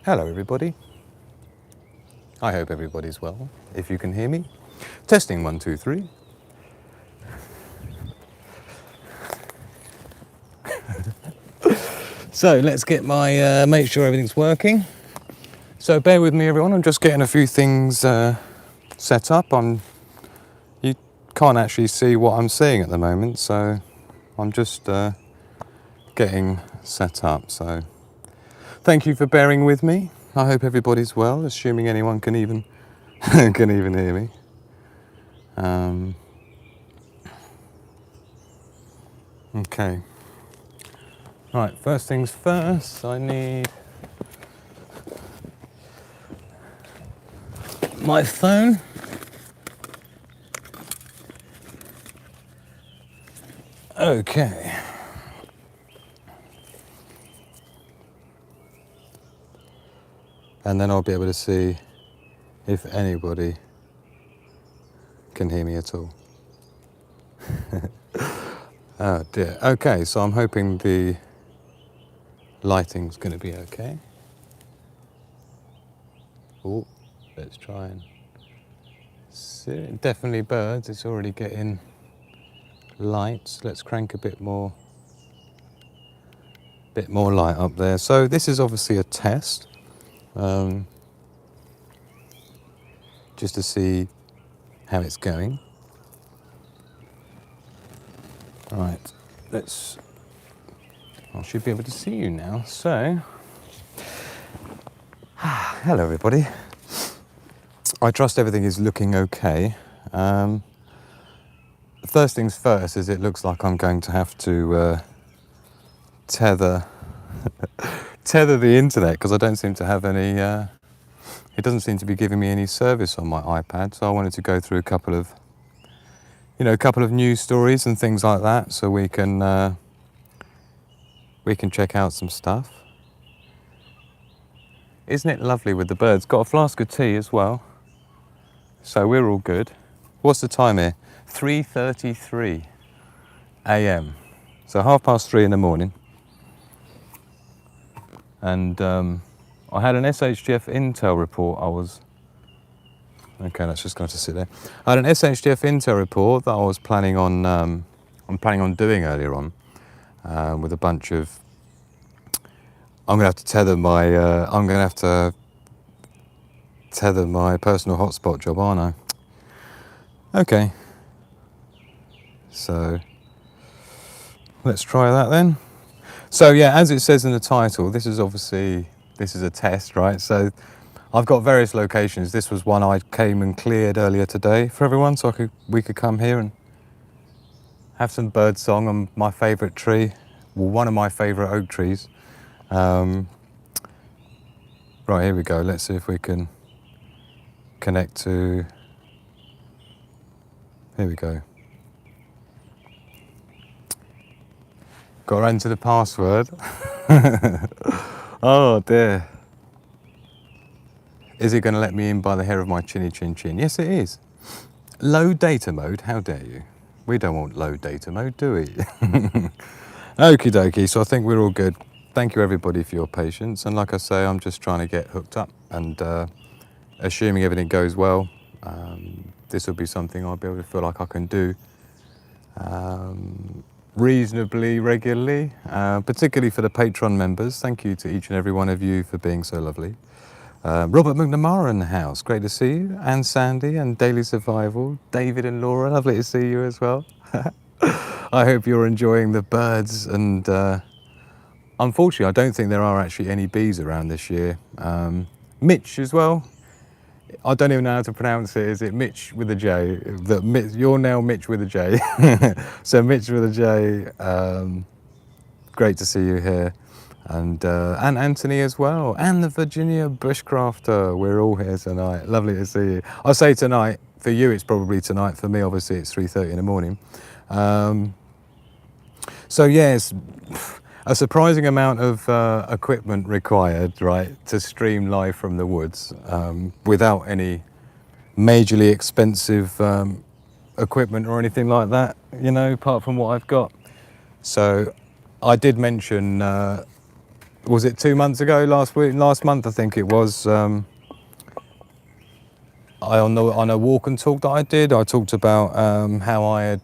Hello everybody. I hope everybody's well. If you can hear me. Testing 1, 2, 3. So let's get my, make sure everything's working. So bear with me everyone, I'm just getting a few things set up. You can't actually see what I'm seeing at the moment, so I'm just getting set up. So thank you for bearing with me. I hope everybody's well, assuming anyone can even can even hear me. Okay. Right, first things first, I need my phone. Okay. And then I'll be able to see if anybody can hear me at all. Oh dear. Okay, so I'm hoping the lighting's going to be okay. Oh, let's try and see. Definitely birds. It's already getting light. Let's crank a bit more light up there. So this is obviously a test, just to see how it's going. Right, I should be able to see you now. So, hello everybody. I trust everything is looking okay. First things first is it looks like I'm going to have to tether the internet, because I don't seem to have any, it doesn't seem to be giving me any service on my iPad. So I wanted to go through a couple of news stories and things like that, so we can check out some stuff. Isn't it lovely with the birds? Got a flask of tea as well, so we're all good. What's the time here? 3:33 a.m. So 3:30 in the morning. And I had an SHTF Intel report. Okay, that's just going to sit there. I had an SHTF Intel report that I was planning on doing earlier on, with a bunch of. I'm going to have to tether my personal hotspot job, aren't I? Okay. So let's try that then. So yeah, as it says in the title, this is a test, right? So I've got various locations. This was one I came and cleared earlier today for everyone, so we could come here and have some bird song on my favourite tree, well, one of my favourite oak trees. Right, here we go. Let's see if we can connect to. Here we go. Got to enter the password. Oh dear. Is it going to let me in by the hair of my chinny chin chin? Yes, it is. Low data mode? How dare you? We don't want low data mode, do we? Okie dokie, so I think we're all good. Thank you everybody for your patience. And like I say, I'm just trying to get hooked up, and assuming everything goes well, this will be something I'll be able to feel like I can do reasonably regularly, particularly for the Patreon members. Thank you to each and every one of you for being so lovely. Robert McNamara in the house, great to see you. And Sandy and Daily Survival, David and Laura, lovely to see you as well. I hope you're enjoying the birds, and unfortunately I don't think there are actually any bees around this year. Mitch as well, I don't even know how to pronounce it. Is it Mitch with a J? You're now Mitch with a J. So Mitch with a J, great to see you here. And Anthony as well, and the Virginia Bushcrafter. We're all here tonight. Lovely to see you. I say tonight, for you it's probably tonight. For me, obviously, it's 3:30 in the morning. So yes, a surprising amount of equipment required, right, to stream live from the woods, without any majorly expensive equipment or anything like that, apart from what I've got. So I did mention was it 2 months ago, last month I think it was, on a walk and talk that I did, I talked about how I had,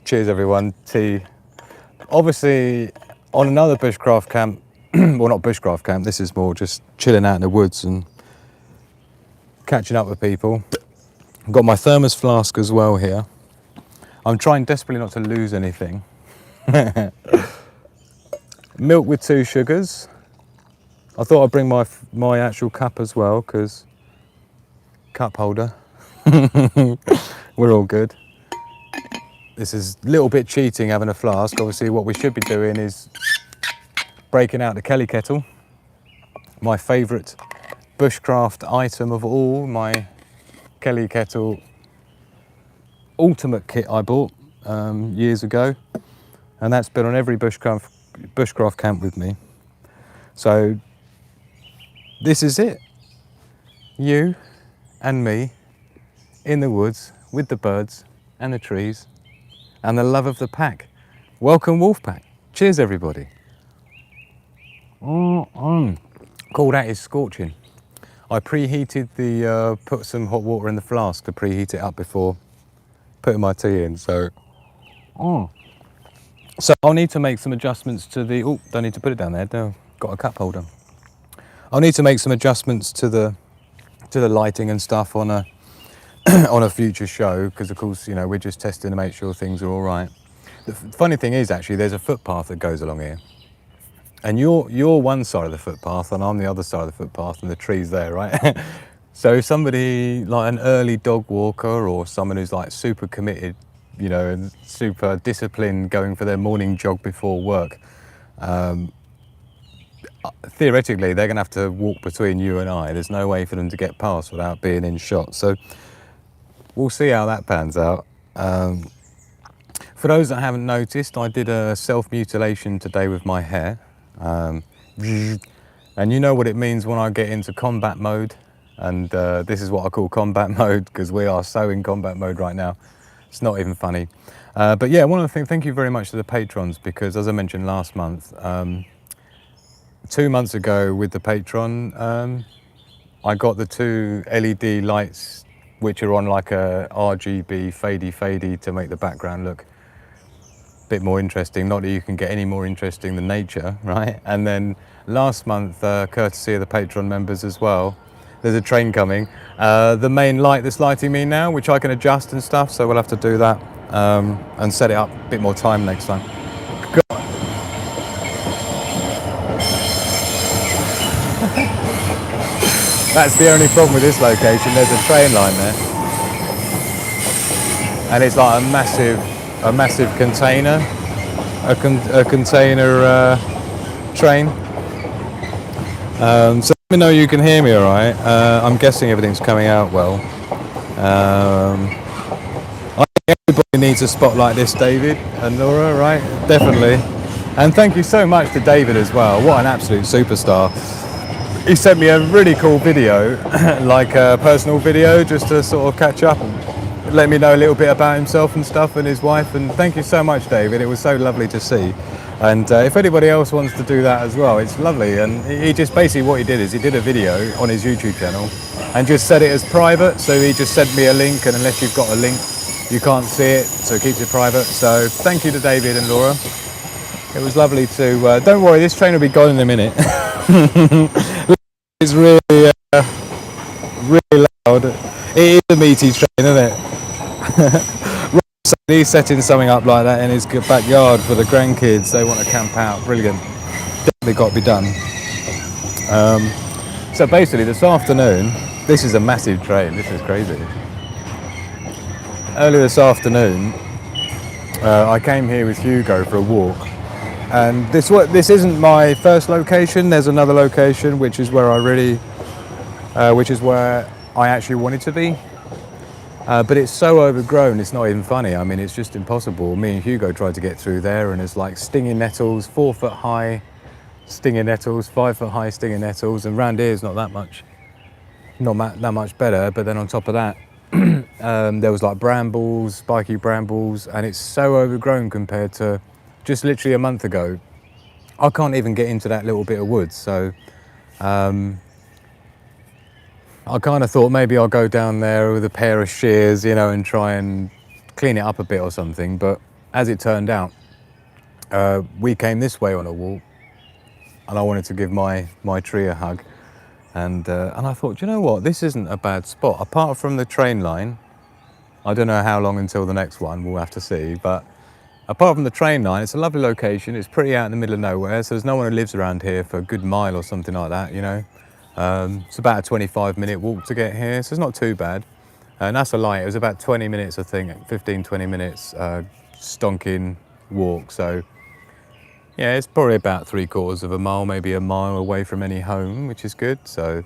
cheers everyone, tea, obviously on another bushcraft camp, well not bushcraft camp, this is more just chilling out in the woods and catching up with people. I've got my thermos flask as well here. I'm trying desperately not to lose anything. Milk with 2 sugars. I thought I'd bring my actual cup as well, because cup holder. We're all good. This is a little bit cheating having a flask. Obviously what we should be doing is breaking out the Kelly kettle. My favourite bushcraft item of all, my Kelly kettle ultimate kit I bought years ago, and that's been on every bushcraft camp with me. So this is it, you and me in the woods with the birds and the trees and the love of the pack. Welcome Wolfpack. Cheers everybody. Cool, that is scorching. I preheated the, put some hot water in the flask to preheat it up before putting my tea in, so. So I'll need to make some adjustments to the, oh, don't need to put it down there, no, got a cup holder. I'll need to make some adjustments to the lighting and stuff on a, on a future show, because of course, you know, we're just testing to make sure things are all right. The funny thing is actually, there's a footpath that goes along here. And you're one side of the footpath and I'm the other side of the footpath and the tree's there, right? So if somebody like an early dog walker or someone who's like super committed, you know, and super disciplined going for their morning jog before work, theoretically they're gonna have to walk between you and I. There's no way for them to get past without being in shot. So we'll see how that pans out. For those that haven't noticed, I did a self-mutilation today with my hair. And you know what it means when I get into combat mode, and this is what I call combat mode, because we are so in combat mode right now. It's not even funny. But yeah, one of the things, thank you very much to the patrons, because as I mentioned last month, 2 months ago with the Patreon, I got the 2 LED lights, which are on like a RGB fadey to make the background look bit more interesting. Not that you can get any more interesting than nature, right? And then last month, courtesy of the Patreon members as well, there's a train coming. The main light that's lighting me now, which I can adjust and stuff, so we'll have to do that and set it up a bit more time next time. God. That's the only problem with this location. There's a train line there, and it's like a massive container, a container train. So let me know you can hear me all right. I'm guessing everything's coming out well. I think everybody needs a spot like this, David and Laura, right? Definitely. And thank you so much to David as well. What an absolute superstar. He sent me a really cool video, like a personal video, just to sort of catch up and let me know a little bit about himself and stuff and his wife. And thank you so much, David. It was so lovely to see. And if anybody else wants to do that as well, it's lovely. And he just basically what he did is he did a video on his YouTube channel and just set it as private. So he just sent me a link, and unless you've got a link, you can't see it. So it keeps it private. So thank you to David and Laura. It was lovely to, don't worry, this train will be gone in a minute. It's really, really loud. It is a meaty train, isn't it? He's setting something up like that in his backyard for the grandkids. They want to camp out. Brilliant. Definitely got to be done. So basically this afternoon, this is a massive train. This is crazy. Earlier this afternoon, I came here with Hugo for a walk. And this isn't my first location. There's another location which is where I actually wanted to be. But it's so overgrown, it's not even funny. I mean, it's just impossible. Me and Hugo tried to get through there, and it's like stinging nettles, 4 foot high stinging nettles, 5 foot high stinging nettles, and round here is not that much better. But then on top of that, there was like brambles, spiky brambles, and it's so overgrown compared to just literally a month ago. I can't even get into that little bit of woods. So I kind of thought maybe I'll go down there with a pair of shears, you know, and try and clean it up a bit or something. But as it turned out, we came this way on a walk, and I wanted to give my tree a hug. And I thought, do you know what? This isn't a bad spot. Apart from the train line, I don't know how long until the next one. We'll have to see. But apart from the train line, it's a lovely location. It's pretty out in the middle of nowhere. So there's no one who lives around here for a good mile or something like that, you know. It's about a 25-minute walk to get here, so it's not too bad. And that's a lie, it was about 20 minutes, I think, 15, 20 minutes stonking walk. So yeah, it's probably about 3/4 of a mile, maybe a mile away from any home, which is good. So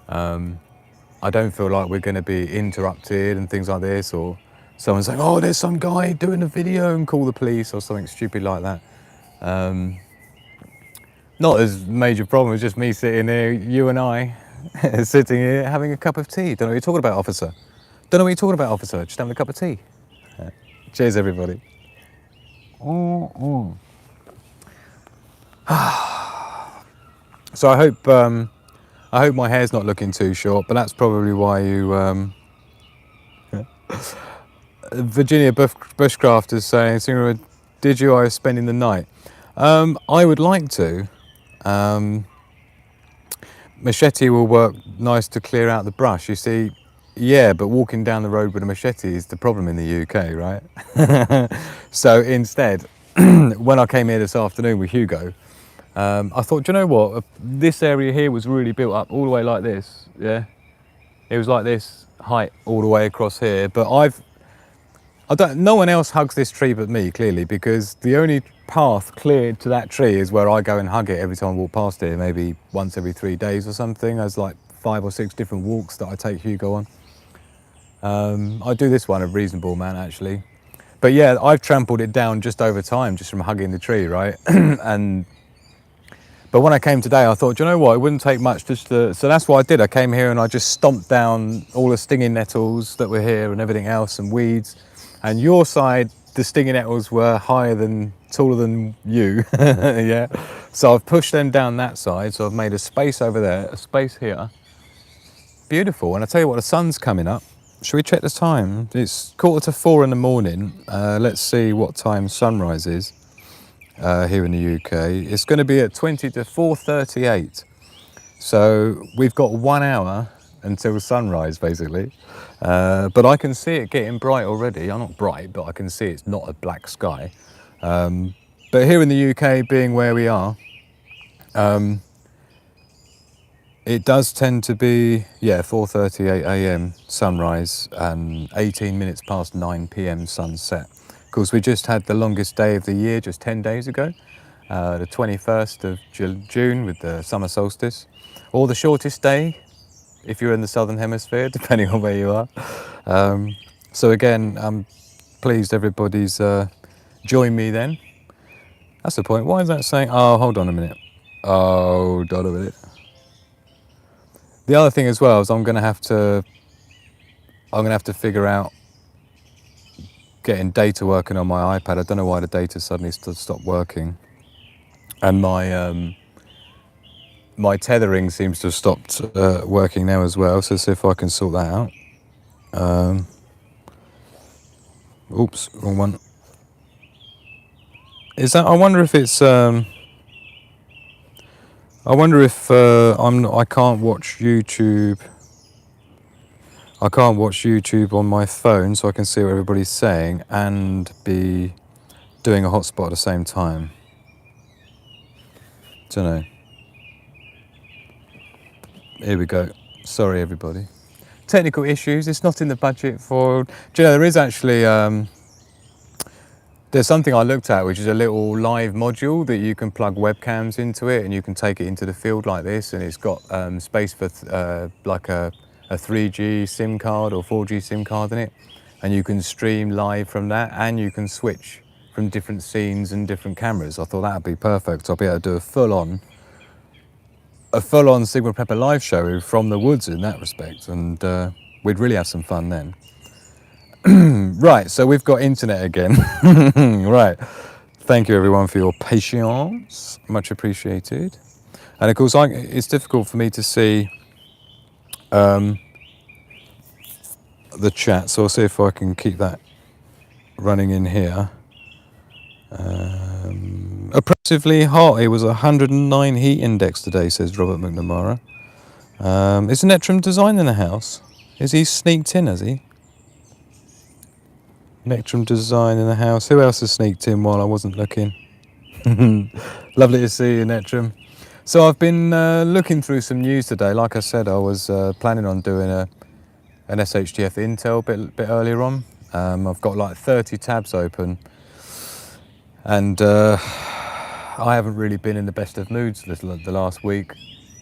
I don't feel like we're going to be interrupted and things like this, or someone saying, oh, there's some guy doing a video, and call the police or something stupid like that. Not as major problem, it's just me sitting here, you and I, sitting here having a cup of tea. Don't know what you're talking about, officer. Don't know what you're talking about, officer. Just having a cup of tea. Cheers, everybody. So I hope my hair's not looking too short, but that's probably why you. Virginia Bushcraft is saying, did you? I was spending the night. I would like to. Machete will work nice to clear out the brush. You see, yeah, but walking down the road with a machete is the problem in the UK, right? So instead, when I came here this afternoon with Hugo, I thought, do you know what? This area here was really built up all the way like this, yeah? It was like this height all the way across here, but no one else hugs this tree but me, clearly, because the only path cleared to that tree is where I go and hug it every time I walk past it, maybe once every 3 days or something. There's like 5 or 6 different walks that I take Hugo on. I do this one a reasonable amount, actually. But yeah, I've trampled it down just over time, just from hugging the tree, right? But when I came today, I thought, do you know what? It wouldn't take much just to... So that's what I did. I came here and I just stomped down all the stinging nettles that were here and everything else, and weeds. And your side, the stinging nettles were taller than you, yeah. So I've pushed them down that side. So I've made a space over there, a space here. Beautiful. And I tell you what, the sun's coming up. Should we check the time? It's 4:45 in the morning. Let's see what time sunrise is here in the UK. It's going to be at 20 to 4:38. So we've got 1 hour until sunrise, basically. But I can see it getting bright already. I'm not bright, but I can see it's not a black sky. But here in the UK, being where we are, it does tend to be, 4:38 a.m. sunrise and 18 minutes past 9 p.m. sunset. Of course, we just had the longest day of the year just 10 days ago, the 21st of June with the summer solstice, or the shortest day if you're in the southern hemisphere, depending on where you are. So again, I'm pleased everybody's joined me then. That's the point. Why is that saying? Oh, hold on a minute. Hold on a minute. The other thing as well is I'm gonna have to figure out getting data working on my iPad. I don't know why the data suddenly stopped working, and my tethering seems to have stopped working now as well. So see if I can sort that out. Oops, wrong one. Is that? I wonder if it's. I wonder if I can't watch YouTube. I can't watch YouTube on my phone, so I can see what everybody's saying and be doing a hotspot at the same time. Don't know. Here we go. Sorry, everybody. Technical issues. It's not in the budget for. Do you know there is actually? There's something I looked at, which is a little live module that you can plug webcams into it, and you can take it into the field like this, and it's got space for like a 3G SIM card or 4G SIM card in it, and you can stream live from that, and you can switch from different scenes and different cameras. I thought that'd be perfect. I'll be able to do a full-on Sigma Prepper live show from the woods in that respect, and we'd really have some fun then. Right, so we've got internet again. Right, Thank you everyone for your patience, much appreciated. And of course, it's difficult for me to see the chat, so I'll see if I can keep that running in here. Oppressively hot. It was 109 heat index today, says Robert McNamara. Is Nettram Design in the house? Is he sneaked in, has he? Nettram Design in the house. Who else has sneaked in while I wasn't looking? Lovely to see you, Nettram. So I've been looking through some news today. Like I said, I was planning on doing an SHTF Intel bit earlier on. I've got like 30 tabs open, and I haven't really been in the best of moods the last week.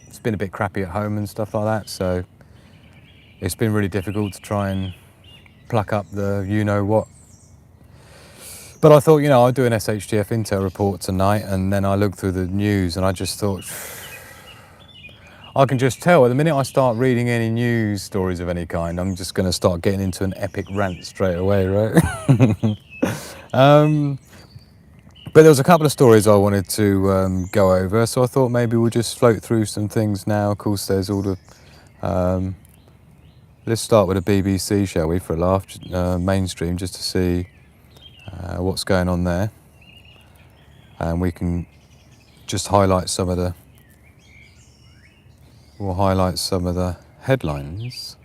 It's been a bit crappy at home and stuff like that, so it's been really difficult to try and pluck up the you-know-what. But I thought, I'd do an SHTF Intel report tonight, and then I looked through the news and I just thought, I can just tell, at the minute I start reading any news stories of any kind, I'm just going to start getting into an epic rant straight away, right? But there was a couple of stories I wanted to go over, so I thought maybe we'll just float through some things now. Of course, there's all the... let's start with the BBC, shall we, for a laugh, mainstream, just to see what's going on there. And we can just highlight some of the... We'll highlight some of the headlines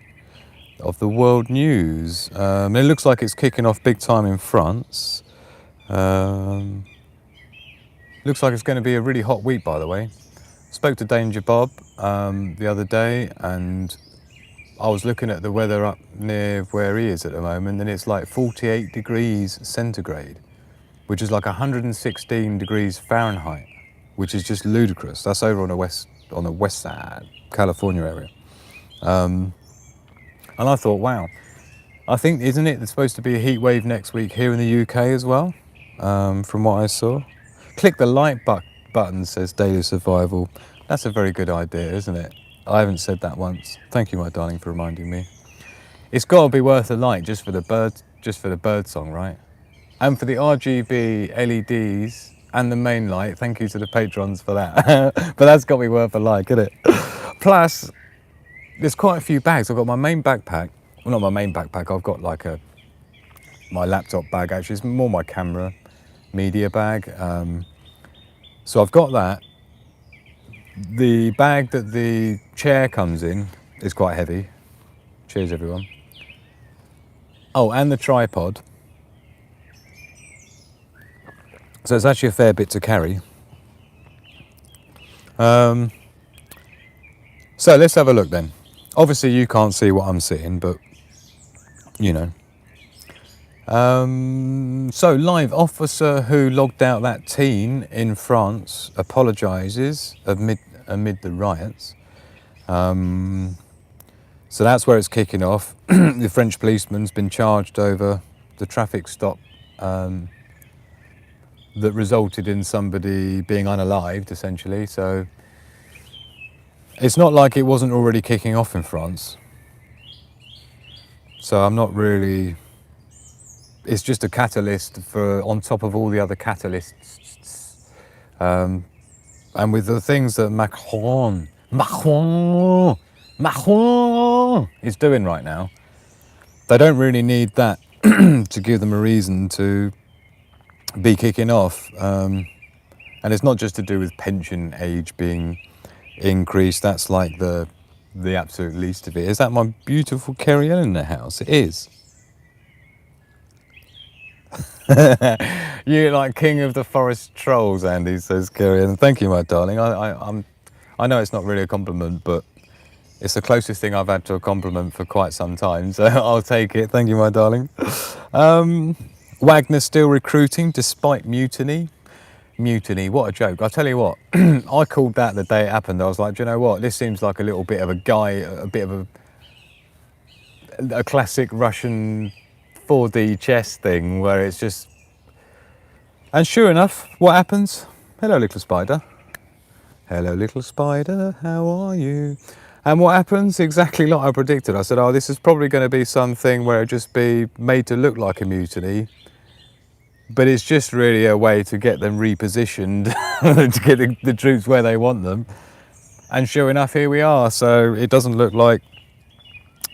of the world news. It looks like it's kicking off big time in France. Looks like it's going to be a really hot week, by the way. Spoke to Danger Bob the other day, and I was looking at the weather up near where he is at the moment, and it's like 48 degrees centigrade, which is like 116 degrees Fahrenheit, which is just ludicrous. That's over on the west side, California area. And I thought, wow, I think, isn't it supposed to be a heat wave next week here in the UK as well, from what I saw? Click the like button, says Daily Survival. That's a very good idea, isn't it? I haven't said that once. Thank you, my darling, for reminding me. It's got to be worth a like just for the bird song, right? And for the RGB LEDs and the main light. Thank you to the patrons for that. But that's got to be worth a like, isn't it? Plus, there's quite a few bags. I've got my main backpack. Well, not my main backpack. I've got like my laptop bag. Actually, it's more my camera media bag. So I've got that. The bag that the chair comes in is quite heavy. Cheers, everyone. Oh, and the tripod. So it's actually a fair bit to carry. So let's have a look then. Obviously, you can't see what I'm seeing, but So, live officer who logged out that teen in France apologises amid the riots. So that's where it's kicking off. The French policeman's been charged over the traffic stop that resulted in somebody being unalived, essentially. So it's not like it wasn't already kicking off in France. So I'm not really... It's just a catalyst on top of all the other catalysts. And with the things that Macron is doing right now, they don't really need that to give them a reason to be kicking off. And it's not just to do with pension age being increased. That's like the absolute least of it. Is that my beautiful Kerry Ellen in the house? It is. You're like king of the forest trolls, Andy, says Kerry. And thank you, my darling. I know it's not really a compliment, but it's the closest thing I've had to a compliment for quite some time, so I'll take it. Thank you, my darling. Wagner still recruiting despite mutiny. Mutiny, what a joke. I'll tell you what, I called that the day it happened. I was like, do you know what? This seems like a little bit of a classic Russian 4D chess thing where it's just... And sure enough, what happens? Hello, little spider. Hello, little spider, how are you? And what happens? Exactly like I predicted. I said, oh, this is probably going to be something where it just be made to look like a mutiny. but it's just really a way to get them repositioned to get the troops where they want them. And sure enough, here we are. So it doesn't look like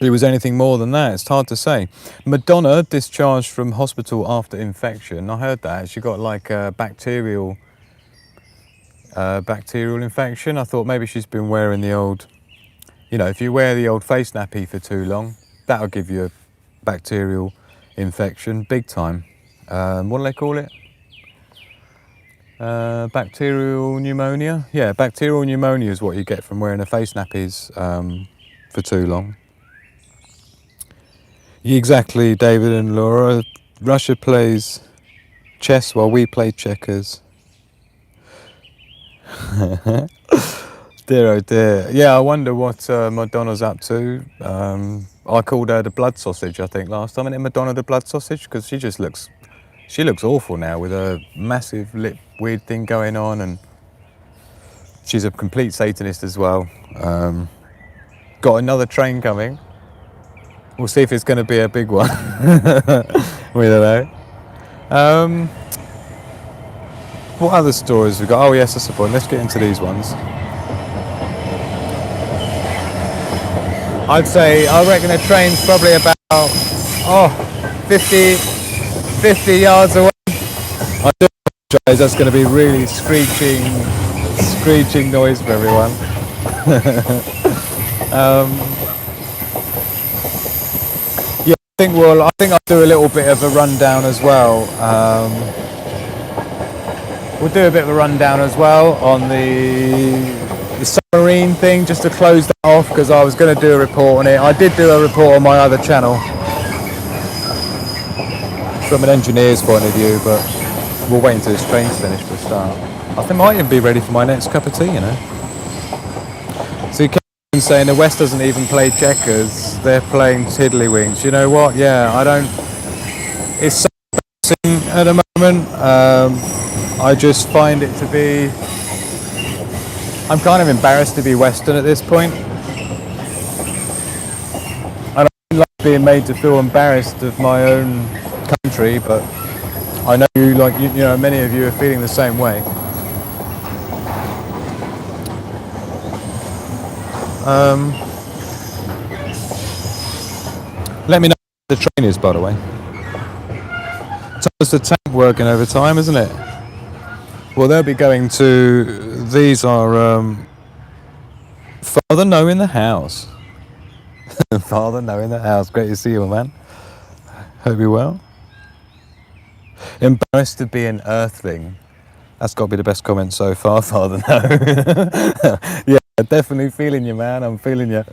it was anything more than that. It's hard to say. Madonna discharged from hospital after infection. I heard that she got like a bacterial infection. I thought maybe she's been wearing the old, you know, if you wear the old face nappy for too long, that'll give you a bacterial infection, big time. What do they call it? Bacterial pneumonia. Yeah, bacterial pneumonia is what you get from wearing a face nappies for too long. Exactly, David and Laura. Russia plays chess while we play checkers. Dear oh dear. Yeah, I wonder what Madonna's up to. I called her the blood sausage, I think, last time. Isn't it Madonna the blood sausage? Because she looks awful now with a massive lip weird thing going on, and she's a complete Satanist as well. Got another train coming. We'll see if it's going to be a big one. We don't know. What other stories we got? Oh yes, that's the point. Let's get into these ones. I reckon a train's probably about 50 yards away. I do apologise, that's going to be really screeching noise for everyone. I think I'll do a little bit of a rundown as well. We'll do a bit of a rundown as well on the submarine thing, just to close that off, because I was going to do a report on it. I did do a report on my other channel from an engineer's point of view, but we'll wait until this train's finished for a start. I think I might even be ready for my next cup of tea, you know. So you kept saying the West doesn't even play checkers, they're playing tiddlywinks. You know what? Yeah, I don't. It's so embarrassing at the moment. I just find it to be. I'm kind of embarrassed to be Western at this point. I don't like being made to feel embarrassed of my own country, but I know you know, many of you are feeling the same way. Let me know how the train is, by the way. So it's the tank working overtime, isn't it? Well, they'll be going to. These are Father No in the house. Father No in the house. Great to see you, man. Hope you're well. Embarrassed to be an earthling. That's got to be the best comment so far, Father No. Yeah, definitely feeling you, man. I'm feeling you.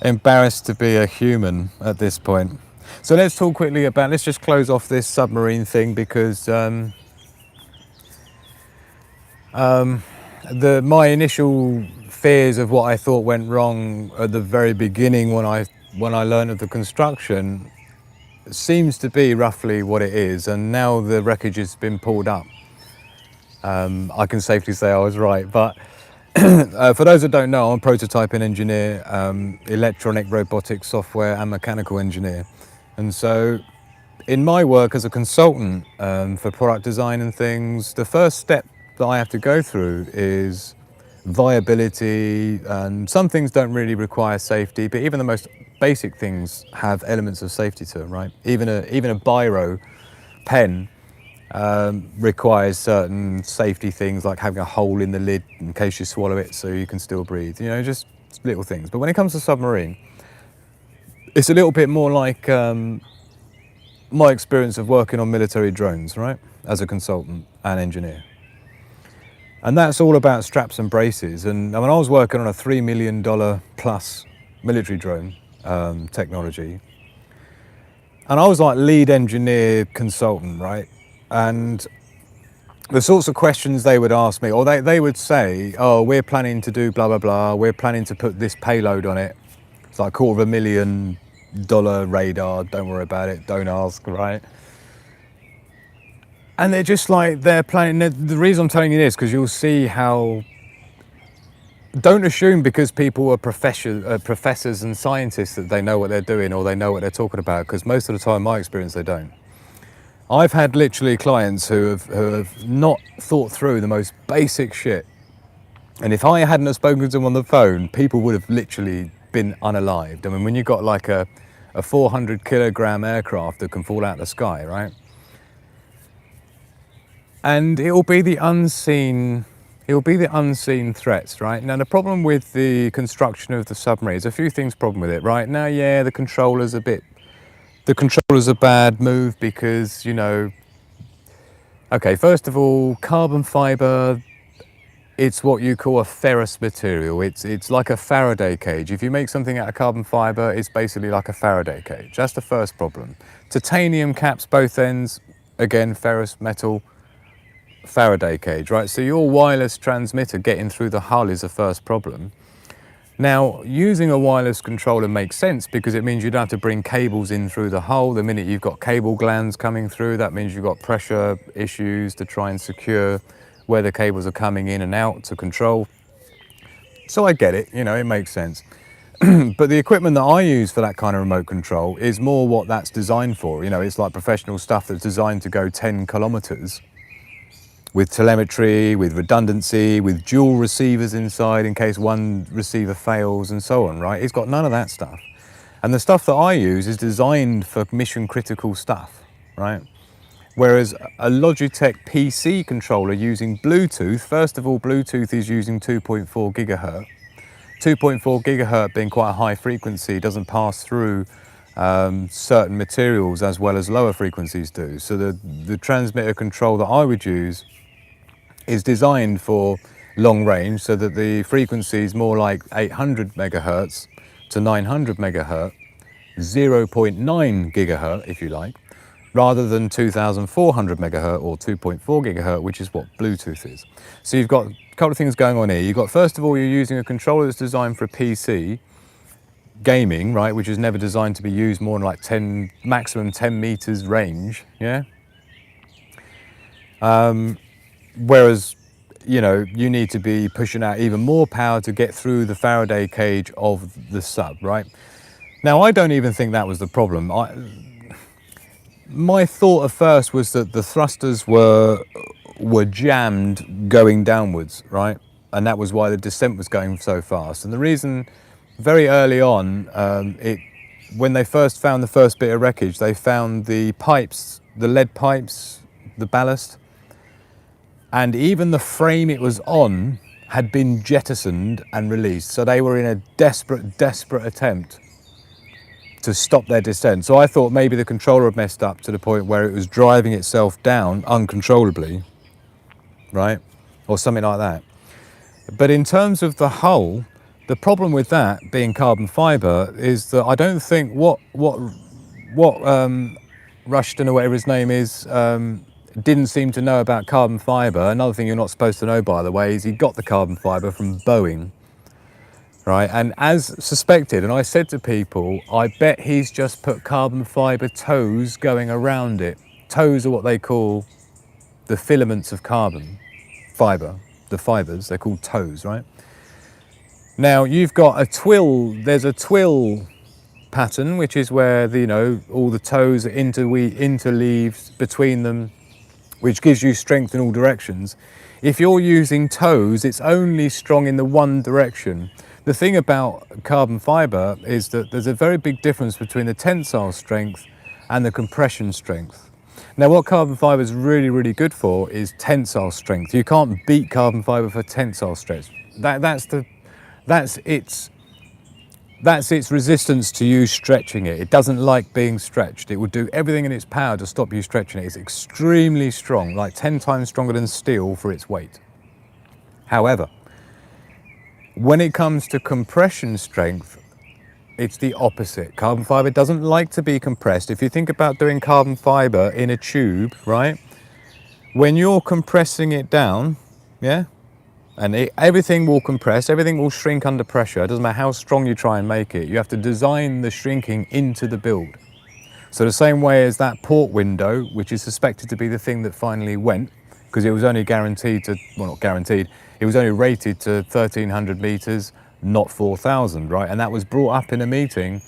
Embarrassed to be a human at this point. So let's talk quickly about. Let's just close off this submarine thing, because my initial fears of what I thought went wrong at the very beginning when I learned of the construction seems to be roughly what it is, and now the wreckage has been pulled up. I can safely say I was right, but for those that don't know, I'm a prototyping engineer, electronic, robotic, software and mechanical engineer. And so in my work as a consultant for product design and things, the first step that I have to go through is viability, and some things don't really require safety, but even the most basic things have elements of safety to them, right? Even a biro pen requires certain safety things, like having a hole in the lid in case you swallow it so you can still breathe, you know, just little things. But when it comes to submarine, it's a little bit more like my experience of working on military drones, right, as a consultant and engineer. And that's all about straps and braces. And I mean, I was working on a $3 million plus military drone technology. And I was like lead engineer consultant, right? And the sorts of questions they would ask me, or they would say, oh, we're planning to do blah, blah, blah. We're planning to put this payload on it. It's like $250,000 radar. Don't worry about it. Don't ask, right? And they're just like, they're planning. The reason I'm telling you this, because you'll see how. Don't assume because people are professors and scientists that they know what they're doing or they know what they're talking about, because most of the time, my experience, they don't. I've had literally clients who have not thought through the most basic shit. And if I hadn't have spoken to them on the phone, people would have literally been unalived. I mean, when you've got like a 400 kilogram aircraft that can fall out of the sky, right? And it'll be the unseen threats, right? Now, the problem with the construction of the submarine, there's a few things problem with it, right? Now, yeah, the controller's a bad move because, you know, okay, first of all, carbon fiber, it's what you call a ferrous material. It's like a Faraday cage. If you make something out of carbon fiber, it's basically like a Faraday cage. That's the first problem. Titanium caps both ends, again, ferrous metal, Faraday cage, right? So your wireless transmitter getting through the hull is the first problem. Now, using a wireless controller makes sense because it means you don't have to bring cables in through the hull. The minute you've got cable glands coming through, that means you've got pressure issues to try and secure where the cables are coming in and out to control. So I get it, you know, it makes sense. But the equipment that I use for that kind of remote control is more what that's designed for. You know, it's like professional stuff that's designed to go 10 kilometers with telemetry, with redundancy, with dual receivers inside in case one receiver fails and so on, right? It's got none of that stuff. And the stuff that I use is designed for mission critical stuff, right? Whereas a Logitech PC controller using Bluetooth, first of all, Bluetooth is using 2.4 gigahertz. 2.4 gigahertz being quite a high frequency, doesn't pass through certain materials as well as lower frequencies do. So the transmitter control that I would use is designed for long range so that the frequency is more like 800 megahertz to 900 megahertz, 0.9 gigahertz if you like, rather than 2400 megahertz or 2.4 gigahertz, which is what Bluetooth is. So you've got a couple of things going on here. You've got, first of all, you're using a controller that's designed for PC gaming, right, which is never designed to be used more than like maximum 10 meters range, yeah? Whereas, you know, you need to be pushing out even more power to get through the Faraday cage of the sub, right? Now, I don't even think that was the problem. My thought at first was that the thrusters were jammed going downwards, right? And that was why the descent was going so fast. And the reason, very early on, when they first found the first bit of wreckage, they found the pipes, the lead pipes, the ballast, and even the frame it was on had been jettisoned and released. So they were in a desperate attempt to stop their descent. So I thought maybe the controller had messed up to the point where it was driving itself down uncontrollably, right? Or something like that. But in terms of the hull, the problem with that being carbon fiber is that I don't think what Rushton or whatever his name is didn't seem to know about carbon fiber. Another thing you're not supposed to know, by the way, is he got the carbon fiber from Boeing. Right, and as suspected, and I said to people, I bet he's just put carbon fiber toes going around it. Toes are what they call the filaments of carbon fiber, the fibers, they're called toes, right? Now you've got a twill, there's a twill pattern, which is where the, you know, all the toes are interleaved between them, which gives you strength in all directions. If you're using toes, it's only strong in the one direction. The thing about carbon fiber is that there's a very big difference between the tensile strength and the compression strength. Now, what carbon fiber is really good for is tensile strength. You can't beat carbon fiber for tensile strength. That's its resistance to you stretching it. It doesn't like being stretched. It will do everything in its power to stop you stretching it. It's extremely strong, like 10 times stronger than steel for its weight. However, when it comes to compression strength, it's the opposite. Carbon fiber doesn't like to be compressed. If you think about doing carbon fiber in a tube, right? When you're compressing it down, yeah? And everything will compress, everything will shrink under pressure. It doesn't matter how strong you try and make it. You have to design the shrinking into the build. So the same way as that port window, which is suspected to be the thing that finally went, because it was only guaranteed to, well, not guaranteed, it was only rated to 1,300 meters, not 4,000, right? And that was brought up in a meeting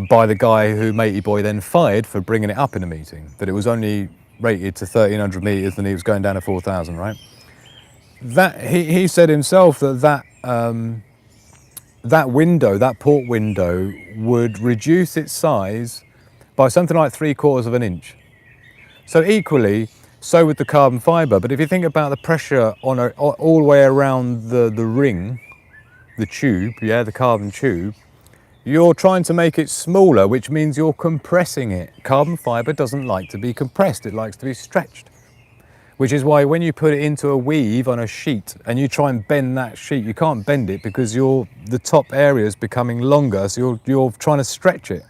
by the guy who Matey Boy then fired for bringing it up in a meeting, that it was only rated to 1,300 meters than he was going down to 4,000, right? That he said himself that that window, that port window, would reduce its size by something like 3/4 of an inch. So equally, so with the carbon fibre. But if you think about the pressure on all the way around the ring, the tube, yeah, the carbon tube, you're trying to make it smaller, which means you're compressing it. Carbon fibre doesn't like to be compressed, it likes to be stretched. Which is why when you put it into a weave on a sheet and you try and bend that sheet, you can't bend it because the top area is becoming longer, so you're trying to stretch it,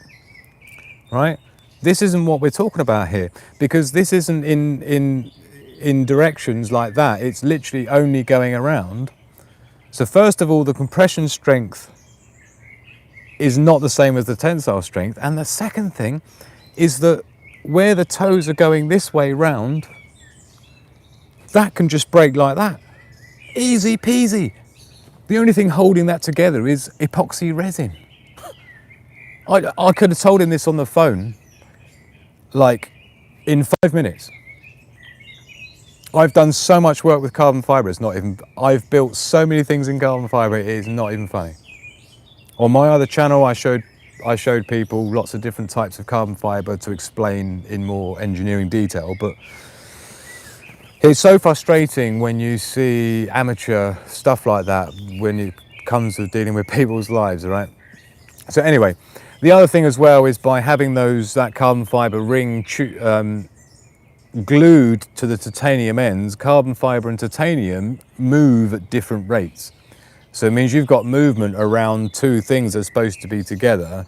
right? This isn't what we're talking about here, because this isn't in directions like that. It's literally only going around. So first of all, the compression strength is not the same as the tensile strength. And the second thing is that where the toes are going this way round, that can just break like that. Easy peasy. The only thing holding that together is epoxy resin. I could have told him this on the phone, like in 5 minutes. I've done so much work with carbon fibre, it's not even, I've built so many things in carbon fibre, it is not even funny. On my other channel, I showed people lots of different types of carbon fibre to explain in more engineering detail, but it's so frustrating when you see amateur stuff like that when it comes to dealing with people's lives, right? So anyway, the other thing as well is by having that carbon fibre ring glued to the titanium ends, carbon fibre and titanium move at different rates. So it means you've got movement around two things that are supposed to be together.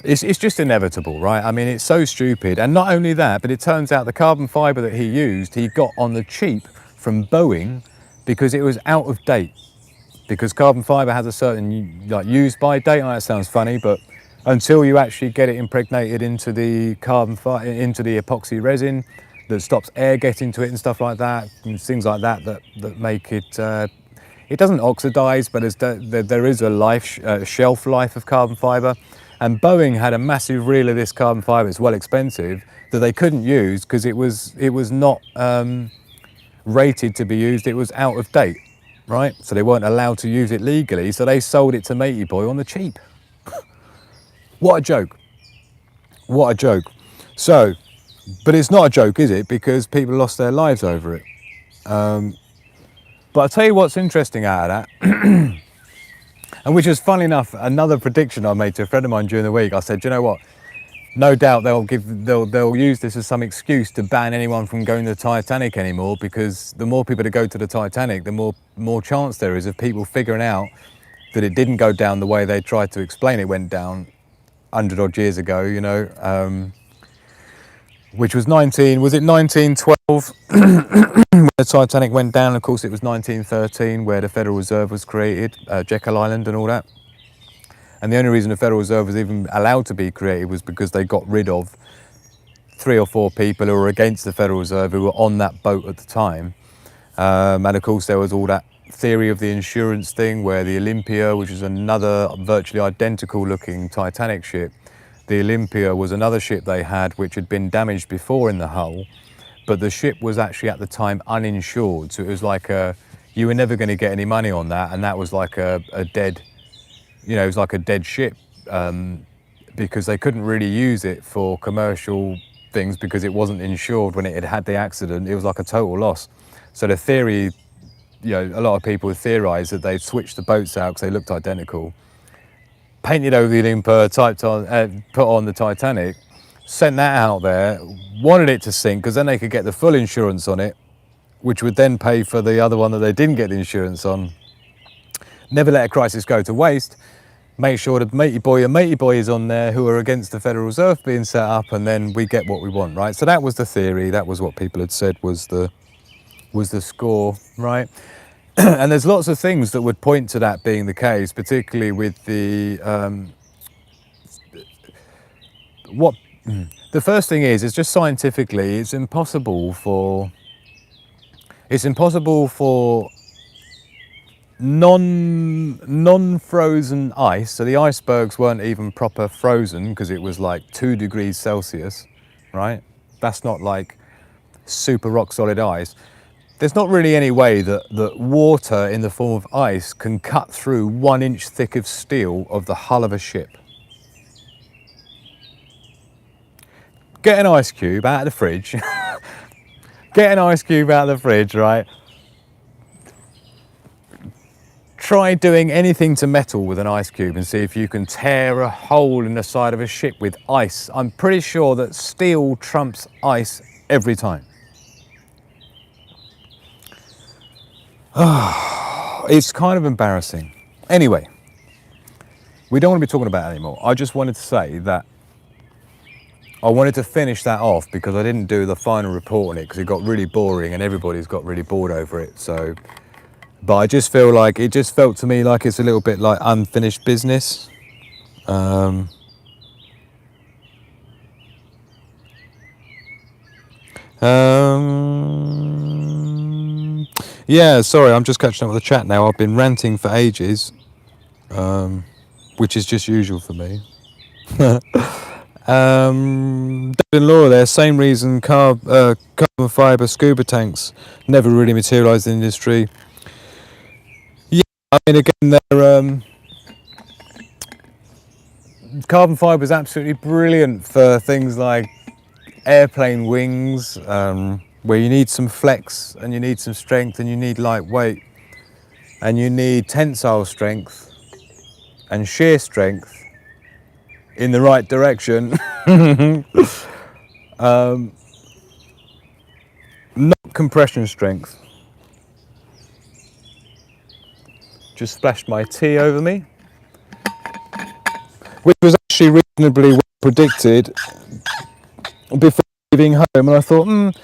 It's just inevitable, right? I mean, it's so stupid. And not only that, but it turns out the carbon fibre that he used, he got on the cheap from Boeing because it was out of date. Because carbon fibre has a certain like use by date. That sounds funny, but until you actually get it impregnated into the into the epoxy resin that stops air getting to it and stuff like that, and things like that that make it. It doesn't oxidize, but there is a shelf life of carbon fibre. And Boeing had a massive reel of this carbon fibre. It's well expensive, that they couldn't use because it was not rated to be used. It was out of date, right? So they weren't allowed to use it legally. So they sold it to Matey Boy on the cheap. What a joke! What a joke! So, but it's not a joke, is it? Because people lost their lives over it. But I'll tell you what's interesting out of that. And which is, funny enough, another prediction I made to a friend of mine during the week. I said, you know what? No doubt they'll use this as some excuse to ban anyone from going to the Titanic anymore, because the more people that go to the Titanic, the more chance there is of people figuring out that it didn't go down the way they tried to explain it went down 100 odd years ago, you know, which was 1912 when the Titanic went down. Of course, it was 1913 where the Federal Reserve was created, Jekyll Island and all that. And the only reason the Federal Reserve was even allowed to be created was because they got rid of 3 or 4 people who were against the Federal Reserve who were on that boat at the time. And of course, there was all that theory of the insurance thing where the Olympia, which is another virtually identical looking Titanic ship, the Olympia was another ship they had which had been damaged before in the hull, but the ship was actually at the time uninsured. So it was like you were never going to get any money on that, and that was like a dead, you know, it was like a dead ship, because they couldn't really use it for commercial things because it wasn't insured when it had had the accident. It was like a total loss. So the theory, you know, a lot of people theorised that they switched the boats out because they looked identical, painted over the Olympia, put on the Titanic, sent that out there, wanted it to sink because then they could get the full insurance on it, which would then pay for the other one that they didn't get the insurance on. Never let a crisis go to waste. Make sure that Matey Boy is on there who are against the Federal Reserve being set up, and then we get what we want, right? So that was the theory. That was what people had said was the score, right? And there's lots of things that would point to that being the case, particularly with the the first thing is just scientifically, it's impossible for non-frozen ice. So the icebergs weren't even proper frozen because it was like 2 degrees Celsius, right? That's not like super rock solid ice. There's not really any way that water in the form of ice can cut through 1 inch thick of steel of the hull of a ship. Get an ice cube out of the fridge. Get an ice cube out of the fridge, right? Try doing anything to metal with an ice cube and see if you can tear a hole in the side of a ship with ice. I'm pretty sure that steel trumps ice every time. It's kind of embarrassing. Anyway, we don't want to be talking about it anymore. I just wanted to say that I wanted to finish that off because I didn't do the final report on it because it got really boring and everybody's got really bored over it. So, but I just feel like it just felt to me like it's a little bit like unfinished business. Yeah, sorry, I'm just catching up with the chat now. I've been ranting for ages, which is just usual for me. David and Laura there, same reason carbon fibre scuba tanks never really materialised in the industry. Yeah, I mean, again, they're, carbon fibre is absolutely brilliant for things like airplane wings, where you need some flex and you need some strength and you need lightweight and you need tensile strength and shear strength in the right direction. Not compression strength. Just splashed my tea over me, which was actually reasonably well predicted before leaving home, and I thought,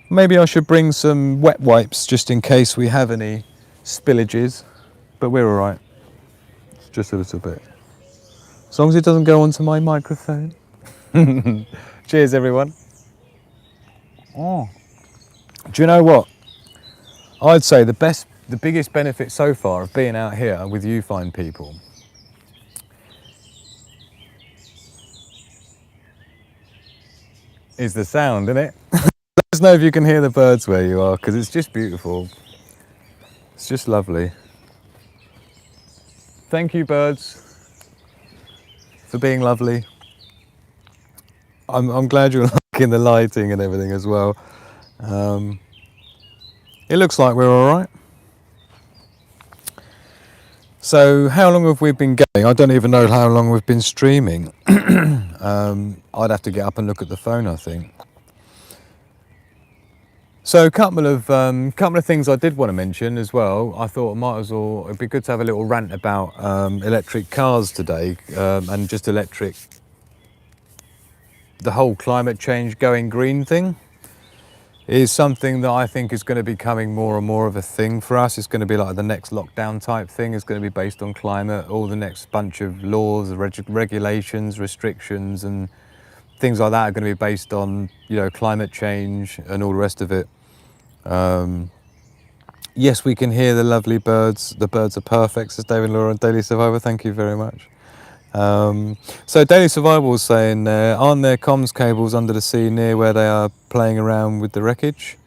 maybe I should bring some wet wipes just in case we have any spillages, but we're all right. It's just a little bit. As long as it doesn't go onto my microphone. Cheers, everyone. Oh. Do you know what? I'd say the biggest benefit so far of being out here with you fine people is the sound, isn't it? Let us know if you can hear the birds where you are, because it's just beautiful. It's just lovely. Thank you, birds, for being lovely. I'm glad you're liking the lighting and everything as well. It looks like we're all right. So how long have we been going? I don't even know how long we've been streaming. I'd have to get up and look at the phone, I think. So a couple of things I did want to mention as well. I thought it'd be good to have a little rant about electric cars today, and just the whole climate change going green thing is something that I think is going to be becoming more and more of a thing for us. It's going to be like the next lockdown type thing. It's going to be based on climate. All the next bunch of laws, regulations, restrictions and things like that are going to be based on, climate change and all the rest of it. Yes, we can hear the lovely birds. The birds are perfect, says David Laura and Daily Survivor. Thank you very much. So Daily Survival was saying, aren't there comms cables under the sea near where they are playing around with the wreckage?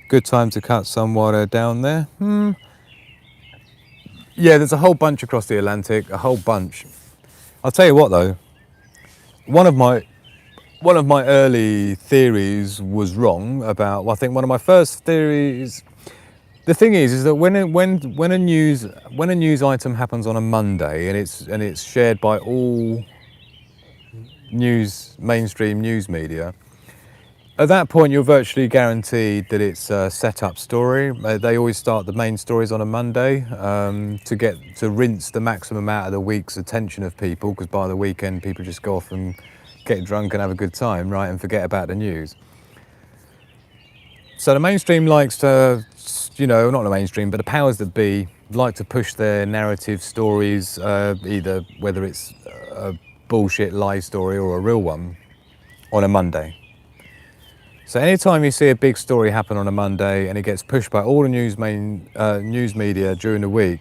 Good time to cut some water down there. Yeah, there's a whole bunch across the Atlantic, a whole bunch. I'll tell you what though, one of my early theories was wrong about, I think one of my first theories, the thing is that when a news item happens on a Monday and it's shared by all mainstream news media, at that point you're virtually guaranteed that it's a set-up story. They always start the main stories on a Monday to rinse the maximum amount of the week's attention of people, because by the weekend people just go off and get drunk and have a good time, right, and forget about the news. So the mainstream likes to, not the mainstream, but the powers that be like to push their narrative stories, either whether it's a bullshit lie story or a real one, on a Monday. So anytime you see a big story happen on a Monday and it gets pushed by all the news media during the week,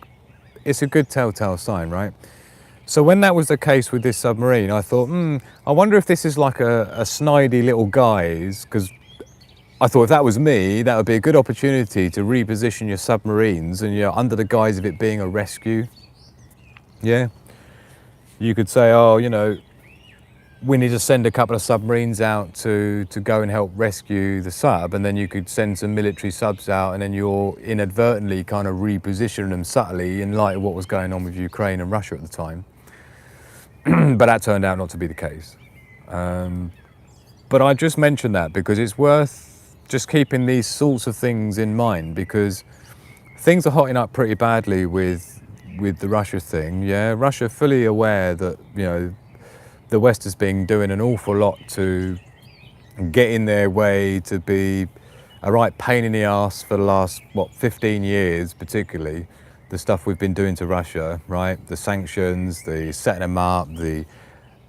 it's a good telltale sign, right? So when that was the case with this submarine, I thought, I wonder if this is like a snidey little guise, because I thought if that was me, that would be a good opportunity to reposition your submarines, and under the guise of it being a rescue, yeah, you could say, oh, we need to send a couple of submarines out to go and help rescue the sub, and then you could send some military subs out, and then you're inadvertently kind of repositioning them subtly in light of what was going on with Ukraine and Russia at the time. But that turned out not to be the case. But I just mentioned that because it's worth just keeping these sorts of things in mind, because things are hotting up pretty badly with the Russia thing. Yeah, Russia fully aware that the West has been doing an awful lot to get in their way, to be a right pain in the arse for the last 15 years, particularly the stuff we've been doing to Russia, right? The sanctions, the setting them up, the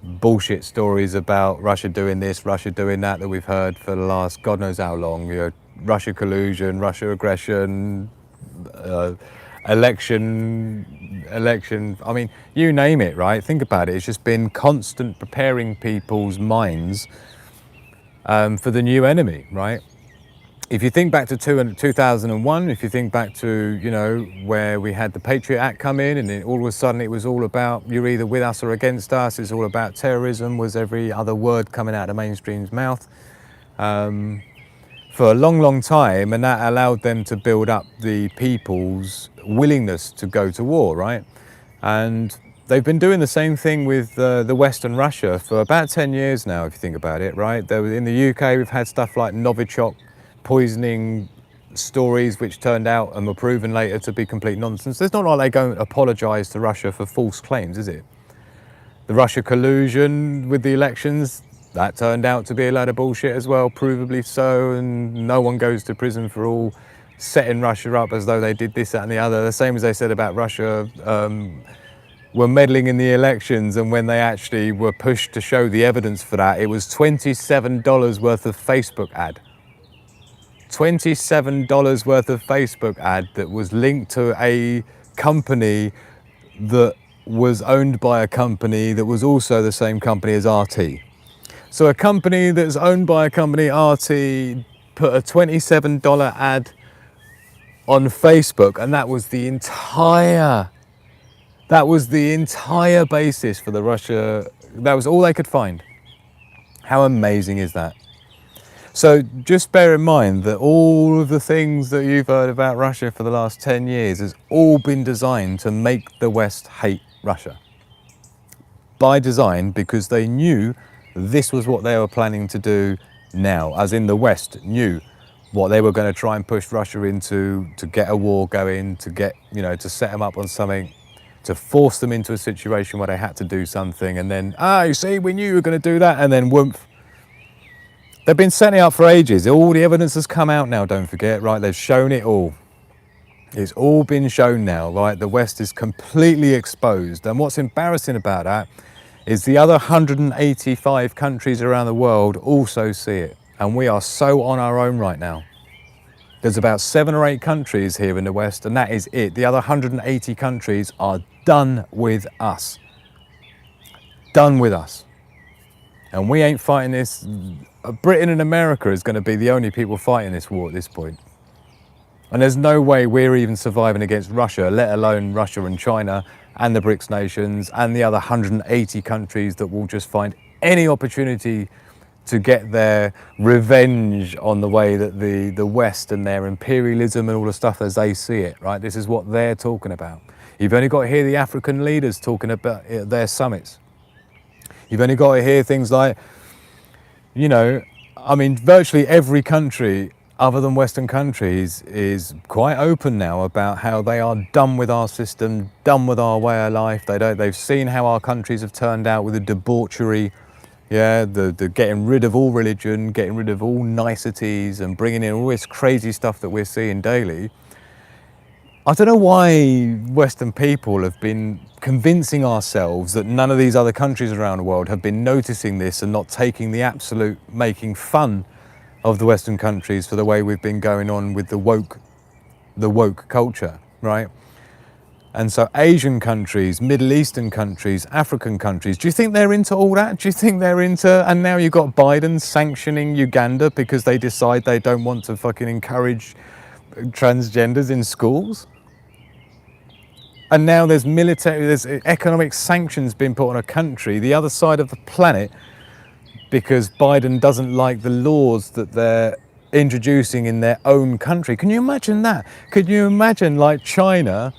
bullshit stories about Russia doing this, Russia doing that we've heard for the last God knows how long. Russia collusion, Russia aggression, election, I mean, you name it, right? Think about it. It's just been constant preparing people's minds for the new enemy, right? If you think back to 2001, if you think back to, where we had the Patriot Act come in, and then all of a sudden it was all about you're either with us or against us, it's all about terrorism, was every other word coming out of the mainstream's mouth. For a long, long time, and that allowed them to build up the people's willingness to go to war, right? And they've been doing the same thing with the West and Russia for about 10 years now, if you think about it, right? In the UK, we've had stuff like Novichok poisoning stories, which turned out and were proven later to be complete nonsense. It's not like they go and apologise to Russia for false claims, is it? The Russia collusion with the elections, that turned out to be a load of bullshit as well, provably so, and no one goes to prison for all setting Russia up as though they did this, that and the other. The same as they said about Russia were meddling in the elections, and when they actually were pushed to show the evidence for that, it was $27 worth of Facebook ad. $27 worth of Facebook ad that was linked to a company that was owned by a company that was also the same company as RT. So a company that's owned by a company, RT, put a $27 ad on Facebook, and that was the entire basis for the Russia. That was all they could find. How amazing is that? So just bear in mind that all of the things that you've heard about Russia for the last 10 years has all been designed to make the West hate Russia. By design, because they knew this was what they were planning to do now, as in the West knew what they were going to try and push Russia into, to get a war going, to get, to set them up on something, to force them into a situation where they had to do something, and then, you see, we knew you were going to do that, and then whoomp. They've been setting it up for ages. All the evidence has come out now, don't forget, right? They've shown it all. It's all been shown now, right? The West is completely exposed. And what's embarrassing about that is the other 185 countries around the world also see it. And we are so on our own right now. There's about 7 or 8 countries here in the West, and that is it. The other 180 countries are done with us. Done with us. And we ain't fighting this. Britain and America is going to be the only people fighting this war at this point. And there's no way we're even surviving against Russia, let alone Russia and China and the BRICS nations and the other 180 countries that will just find any opportunity to get their revenge on the way that the West and their imperialism and all the stuff as they see it, right? This is what they're talking about. You've only got to hear the African leaders talking about their summits. You've only got to hear things like, virtually every country other than Western countries is quite open now about how they are done with our system, done with our way of life. They've seen how our countries have turned out with the debauchery, the getting rid of all religion, getting rid of all niceties and bringing in all this crazy stuff that we're seeing daily. I don't know why Western people have been convincing ourselves that none of these other countries around the world have been noticing this and not taking the absolute making fun of the Western countries for the way we've been going on with the woke culture, right? And so Asian countries, Middle Eastern countries, African countries, do you think they're into all that? Do you think they're into, and now you've got Biden sanctioning Uganda because they decide they don't want to fucking encourage transgenders in schools? And now there's economic sanctions being put on a country, the other side of the planet, because Biden doesn't like the laws that they're introducing in their own country. Can you imagine that? Could you imagine like China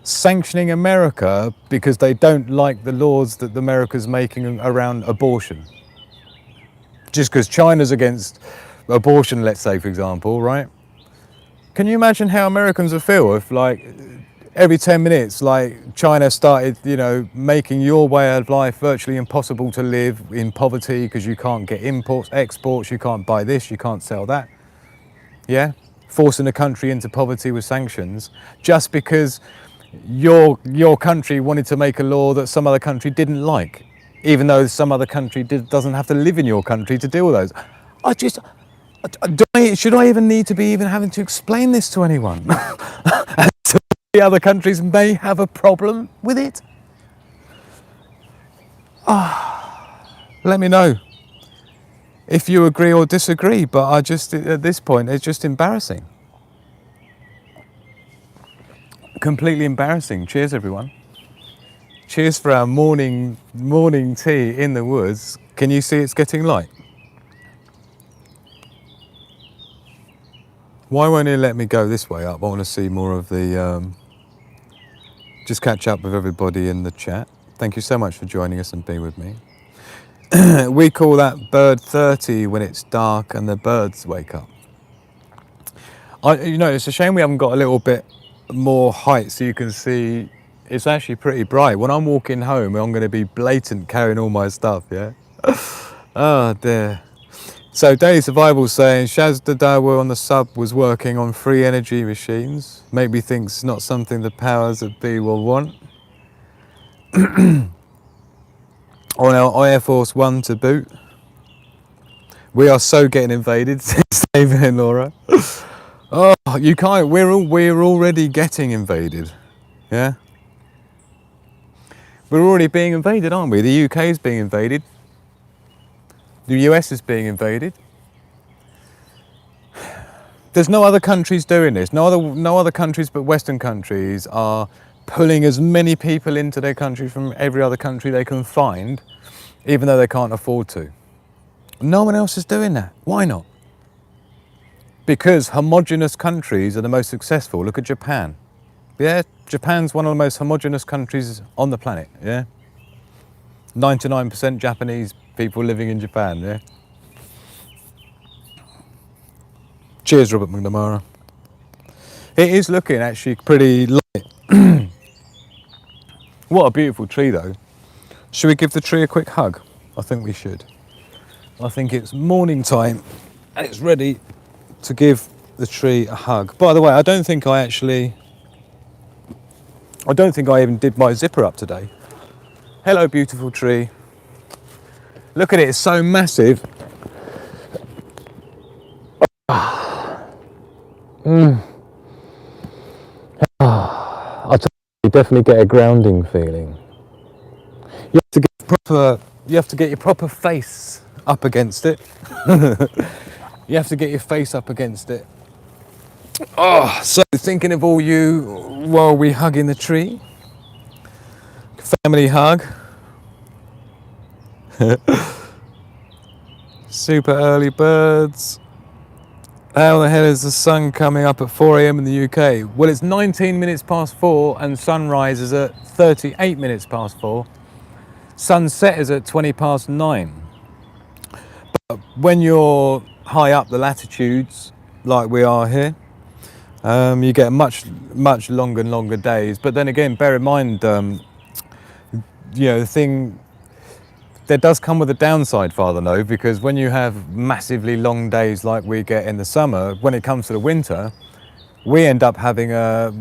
sanctioning America because they don't like the laws that America's making around abortion? Just because China's against abortion, let's say, for example, right? Can you imagine how Americans would feel if, like, every 10 minutes, like, China started, you know, making your way of life virtually impossible to live in poverty because you can't get imports, exports, you can't buy this, you can't sell that. Yeah? Forcing a country into poverty with sanctions just because your country wanted to make a law that some other country didn't like, even though some other country doesn't have to live in your country to deal with those. Should I even need to be even having to explain this to anyone? So the other countries may have a problem with it. Let me know if you agree or disagree, but I just, at this point, it's just embarrassing. Completely embarrassing. Cheers, everyone. Cheers for our morning tea in the woods. Can you see it's getting light? Why won't it let me go this way up? I want to see more of the... just catch up with everybody in the chat. Thank you so much for joining us and being with me. We call that bird 30 when it's dark and the birds wake up. You know, it's a shame we haven't got a little bit more height so you can see. It's actually pretty bright. When I'm walking home, I'm going to be blatant carrying all my stuff, yeah? Oh dear. So Daily Survival's saying, Shaz Dadawa on the sub was working on free energy machines. Make me think it's not something the powers that be will want. On our Air Force One to boot. We are so getting invaded, says David and Laura. Oh, you can't, we're already getting invaded, yeah? We're already being invaded, aren't we? The UK is being invaded. The US is being invaded. There's no other countries doing this. No other countries but Western countries are pulling as many people into their country from every other country they can find, even though they can't afford to. No one else is doing that. Why not? Because homogenous countries are the most successful. Look at Japan. Yeah, Japan's one of the most homogenous countries on the planet, yeah? 99% Japanese people living in Japan, yeah? Cheers, Robert McNamara. It is looking actually pretty light. What a beautiful tree though. Should we give the tree a quick hug? I think we should. I think it's morning time and it's ready to give the tree a hug. By the way, I don't think I even did my zipper up today. Hello, beautiful tree. Look at it, it's so massive. I'll tell you definitely get a grounding feeling. You have to get your proper face up against it. You have to get your face up against it. Oh, so thinking of all you while we hugging the tree. Family hug. Super early birds. How the hell is the sun coming up at 4 a.m. in the UK? Well, it's 19 minutes past 4 and sunrise is at 38 minutes past 4. Sunset is at 20 past 9. But when you're high up the latitudes, like we are here, you get much longer and longer days. But then again, bear in mind, there does come with a downside, Father No, because when you have massively long days like we get in the summer, when it comes to the winter, we end up having a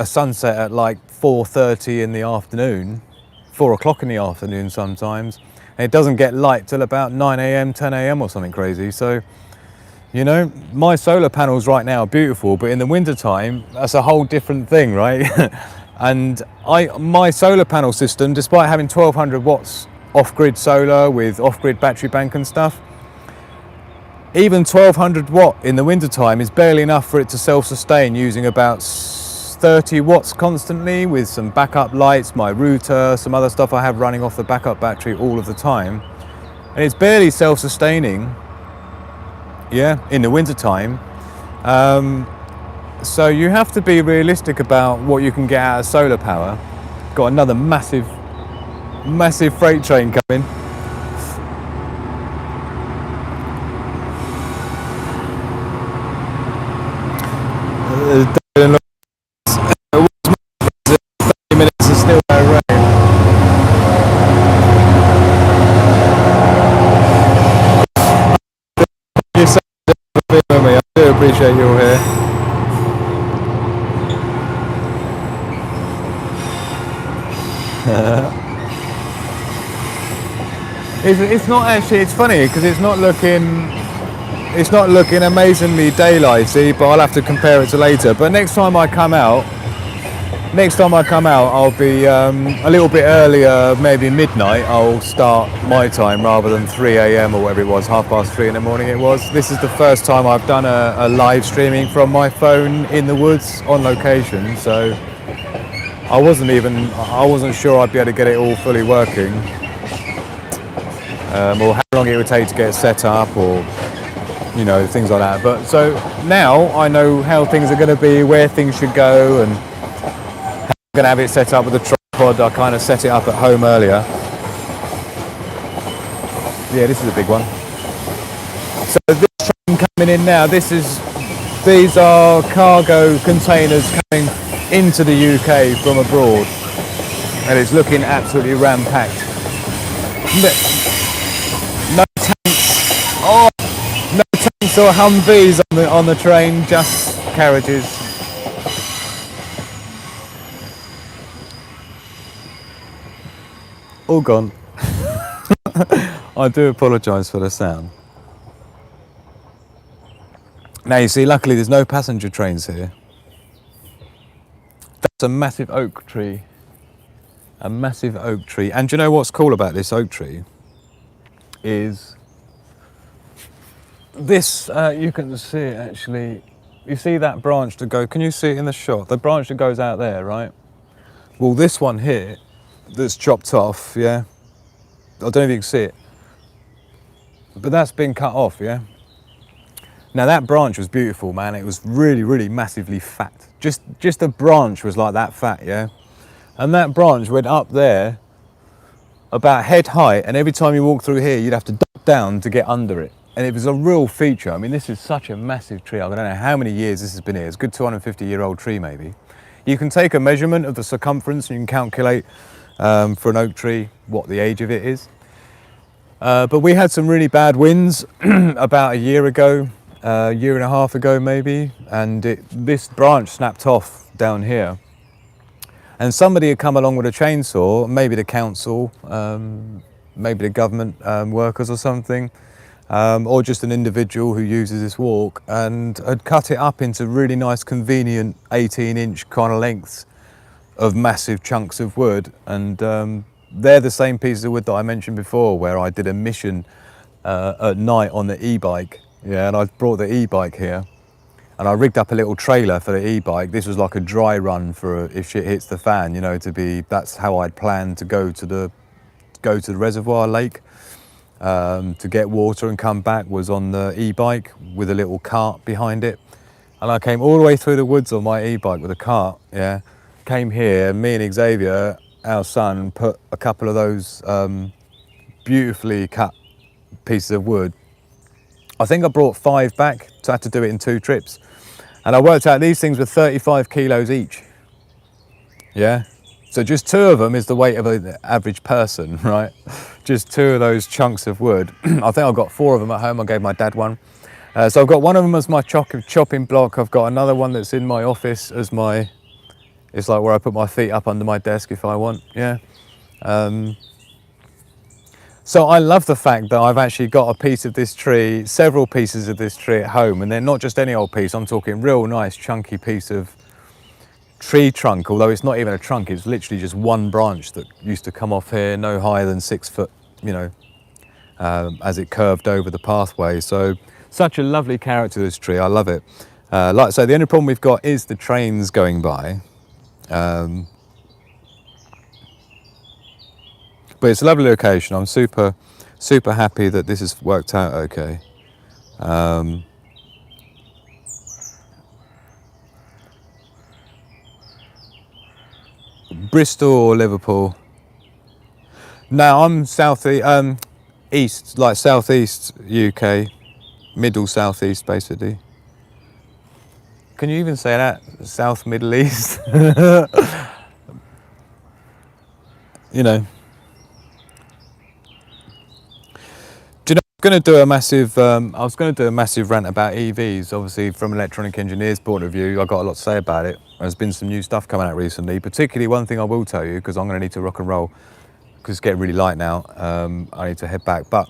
sunset at like 4:30 in the afternoon, 4 o'clock in the afternoon sometimes, and it doesn't get light till about 9 a.m, 10 a.m or something crazy. So You know, my solar panels right now are beautiful, but in the winter time, that's a whole different thing, right? And my solar panel system, despite having 1200 watts off-grid solar with off-grid battery bank and stuff, even 1200 watt in the winter time is barely enough for it to self-sustain, using about 30 watts constantly with some backup lights, my router, some other stuff I have running off the backup battery all of the time. And it's barely self-sustaining, yeah, in the winter time. So you have to be realistic about what you can get out of solar power. Got another massive freight train coming. Minutes and still no rain. You say with me. I do appreciate you all here. It's not actually. It's funny because it's not looking amazingly daylighty, but I'll have to compare it to later. But next time I come out, I'll be a little bit earlier, maybe midnight. I'll start my time rather than 3 a.m. or whatever it was, 3:30 in the morning it was. This is the first time I've done a live streaming from my phone in the woods on location, so I wasn't sure I'd be able to get it all fully working, or how long it would take to get set up, or you know, things like that. But so now I know how things are going to be, where things should go, and I'm going to have it set up with a tripod. I kind of set it up at home earlier. Yeah, this is a big one. So this train coming in now, these are cargo containers coming into the UK from abroad, and it's looking absolutely ram-packed. No tanks. Oh, no tanks or Humvees on the train, just carriages. All gone. I do apologise for the sound. Now you see, luckily there's no passenger trains here. That's a massive oak tree. A massive oak tree. And do you know what's cool about this oak tree? Is this, you can see it actually. You see that branch that goes, can you see it in the shot? The branch that goes out there, right? Well, this one here, that's chopped off, yeah? I don't know if you can see it, but that's been cut off, yeah? Now that branch was beautiful, man. It was really massively fat. Just the branch was like that fat, yeah? And that branch went up there about head height, and every time you walk through here, you'd have to duck down to get under it. And it was a real feature. I mean, this is such a massive tree. I don't know how many years this has been here. It's a good 250-year-old tree, maybe. You can take a measurement of the circumference and you can calculate for an oak tree what the age of it is. But we had some really bad winds about a year ago, year and a half ago maybe, and this branch snapped off down here. And somebody had come along with a chainsaw, maybe the council, maybe the government workers or something, or just an individual who uses this walk, and had cut it up into really nice, convenient 18-inch kind of lengths of massive chunks of wood. And they're the same pieces of wood that I mentioned before, where I did a mission at night on the e-bike. Yeah, and I brought the e-bike here, and I rigged up a little trailer for the e-bike. This was like a dry run for if shit hits the fan, you know, that's how I'd planned to go to the reservoir lake. To get water and come back was on the e-bike with a little cart behind it. And I came all the way through the woods on my e-bike with a cart, yeah. Came here, and me and Xavier, our son, put a couple of those beautifully cut pieces of wood. I think I brought 5 back, so I had to do it in 2 trips. And I worked out these things were 35 kilos each, yeah. So just 2 of them is the weight of an average person, right? Just 2 of those chunks of wood. I think I've got 4 of them at home. I gave my dad one. So I've got one of them as my chopping block. I've got another one that's in my office as my, it's like where I put my feet up under my desk if I want, yeah. So I love the fact that I've actually got a piece of this tree, several pieces of this tree at home, and they're not just any old piece. I'm talking real nice chunky piece of tree trunk, although it's not even a trunk, it's literally just one branch that used to come off here, no higher than 6 foot, you know, as it curved over the pathway. So such a lovely character, this tree. I love it. Like I say, the only problem we've got is the trains going by. But it's a lovely location. I'm super happy that this has worked out okay. Bristol or Liverpool? No, I'm east, like southeast UK, middle southeast basically. Can you even say that? South Middle East? You know. Do you know, I was going to do a massive rant about EVs. Obviously, from an electronic engineer's point of view, I've got a lot to say about it. There's been some new stuff coming out recently, particularly one thing I will tell you, because I'm going to need to rock and roll, because it's getting really light now. I need to head back, but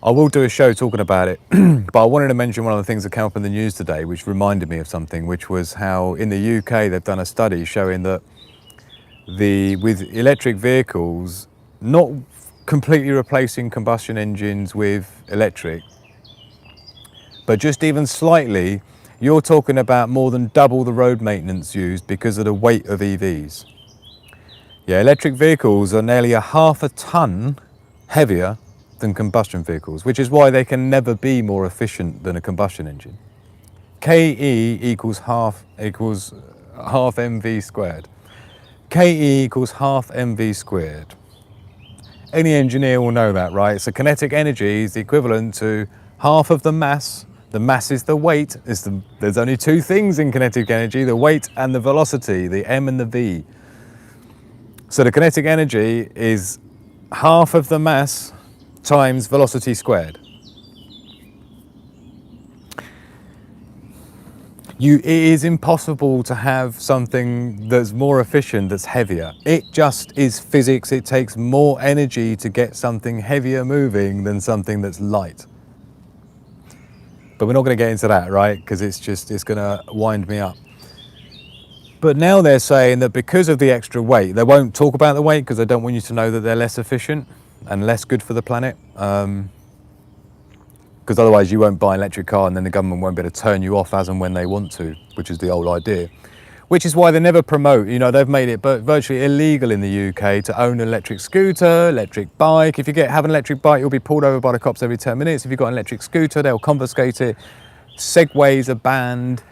I will do a show talking about it. But I wanted to mention one of the things that came up in the news today, which reminded me of something, which was how in the UK they've done a study showing that with electric vehicles, not completely replacing combustion engines with electric, but just even slightly, you're talking about more than double the road maintenance used because of the weight of EVs. Yeah, electric vehicles are nearly 1/2 ton heavier than combustion vehicles, which is why they can never be more efficient than a combustion engine. KE equals half mv squared. KE equals half mv squared. Any engineer will know that, right? So kinetic energy is the equivalent to half of the mass. The mass is the weight. There's only two things in kinetic energy, the weight and the velocity, the m and the v. So the kinetic energy is half of the mass times velocity squared. It is impossible to have something that's more efficient, that's heavier. It just is physics. It takes more energy to get something heavier moving than something that's light. But we're not going to get into that, right? Because it's going to wind me up. But now they're saying that because of the extra weight, they won't talk about the weight because they don't want you to know that they're less efficient and less good for the planet. Because otherwise you won't buy an electric car and then the government won't be able to turn you off as and when they want to, which is the old idea. Which is why they never promote, you know, they've made it virtually illegal in the UK to own an electric scooter, electric bike. If you have an electric bike, you'll be pulled over by the cops every 10 minutes. If you've got an electric scooter, they'll confiscate it. Segways are banned.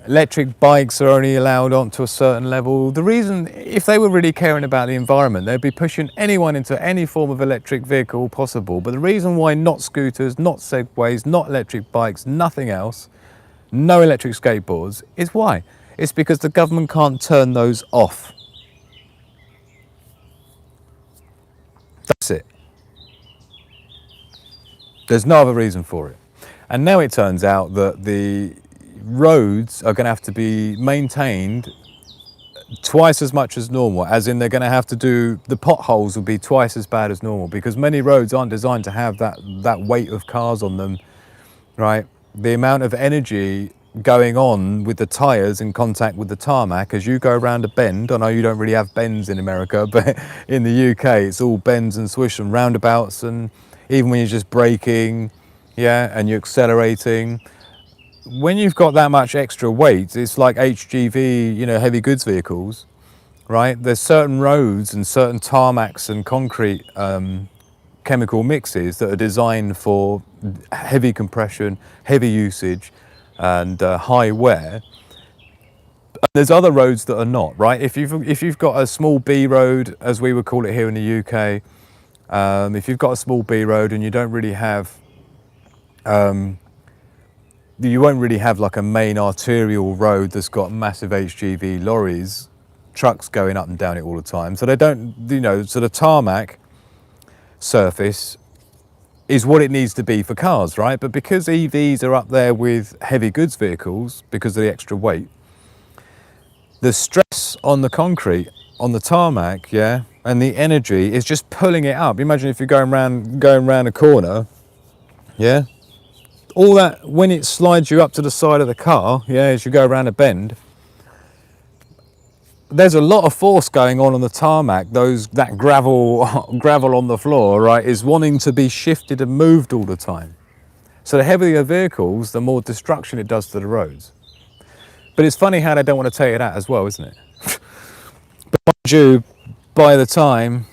Electric bikes are only allowed on to a certain level. The reason, if they were really caring about the environment, they'd be pushing anyone into any form of electric vehicle possible. But the reason why not scooters, not segways, not electric bikes, nothing else, no electric skateboards, is why? It's because the government can't turn those off. That's it. There's no other reason for it. And now it turns out that the roads are going to have to be maintained twice as much as normal, as in they're going to have to do, the potholes will be twice as bad as normal, because many roads aren't designed to have that weight of cars on them, right? The amount of energy going on with the tyres in contact with the tarmac as you go around a bend. I know you don't really have bends in America, but in the UK it's all bends and swish and roundabouts, and even when you're just braking, yeah, and you're accelerating, when you've got that much extra weight, it's like HGV, you know, heavy goods vehicles, right? There's certain roads and certain tarmacs and concrete chemical mixes that are designed for heavy compression, heavy usage, and high wear. There's other roads that are not, right? If you've got a small B road, as we would call it here in the UK, if you've got a small B road and you don't really have you won't really have like a main arterial road that's got massive HGV lorries, trucks going up and down it all the time. So they don't, you know, so the tarmac surface is what it needs to be for cars, right? But because EVs are up there with heavy goods vehicles, because of the extra weight, the stress on the concrete, on the tarmac, yeah, and the energy is just pulling it up. Imagine if you're going round a corner, yeah, all that, when it slides you up to the side of the car, yeah, as you go around a bend, there's a lot of force going on the tarmac. That gravel on the floor, right, is wanting to be shifted and moved all the time. So the heavier the vehicles, the more destruction it does to the roads. But it's funny how they don't want to take it out as well, isn't it? But mind you, by the time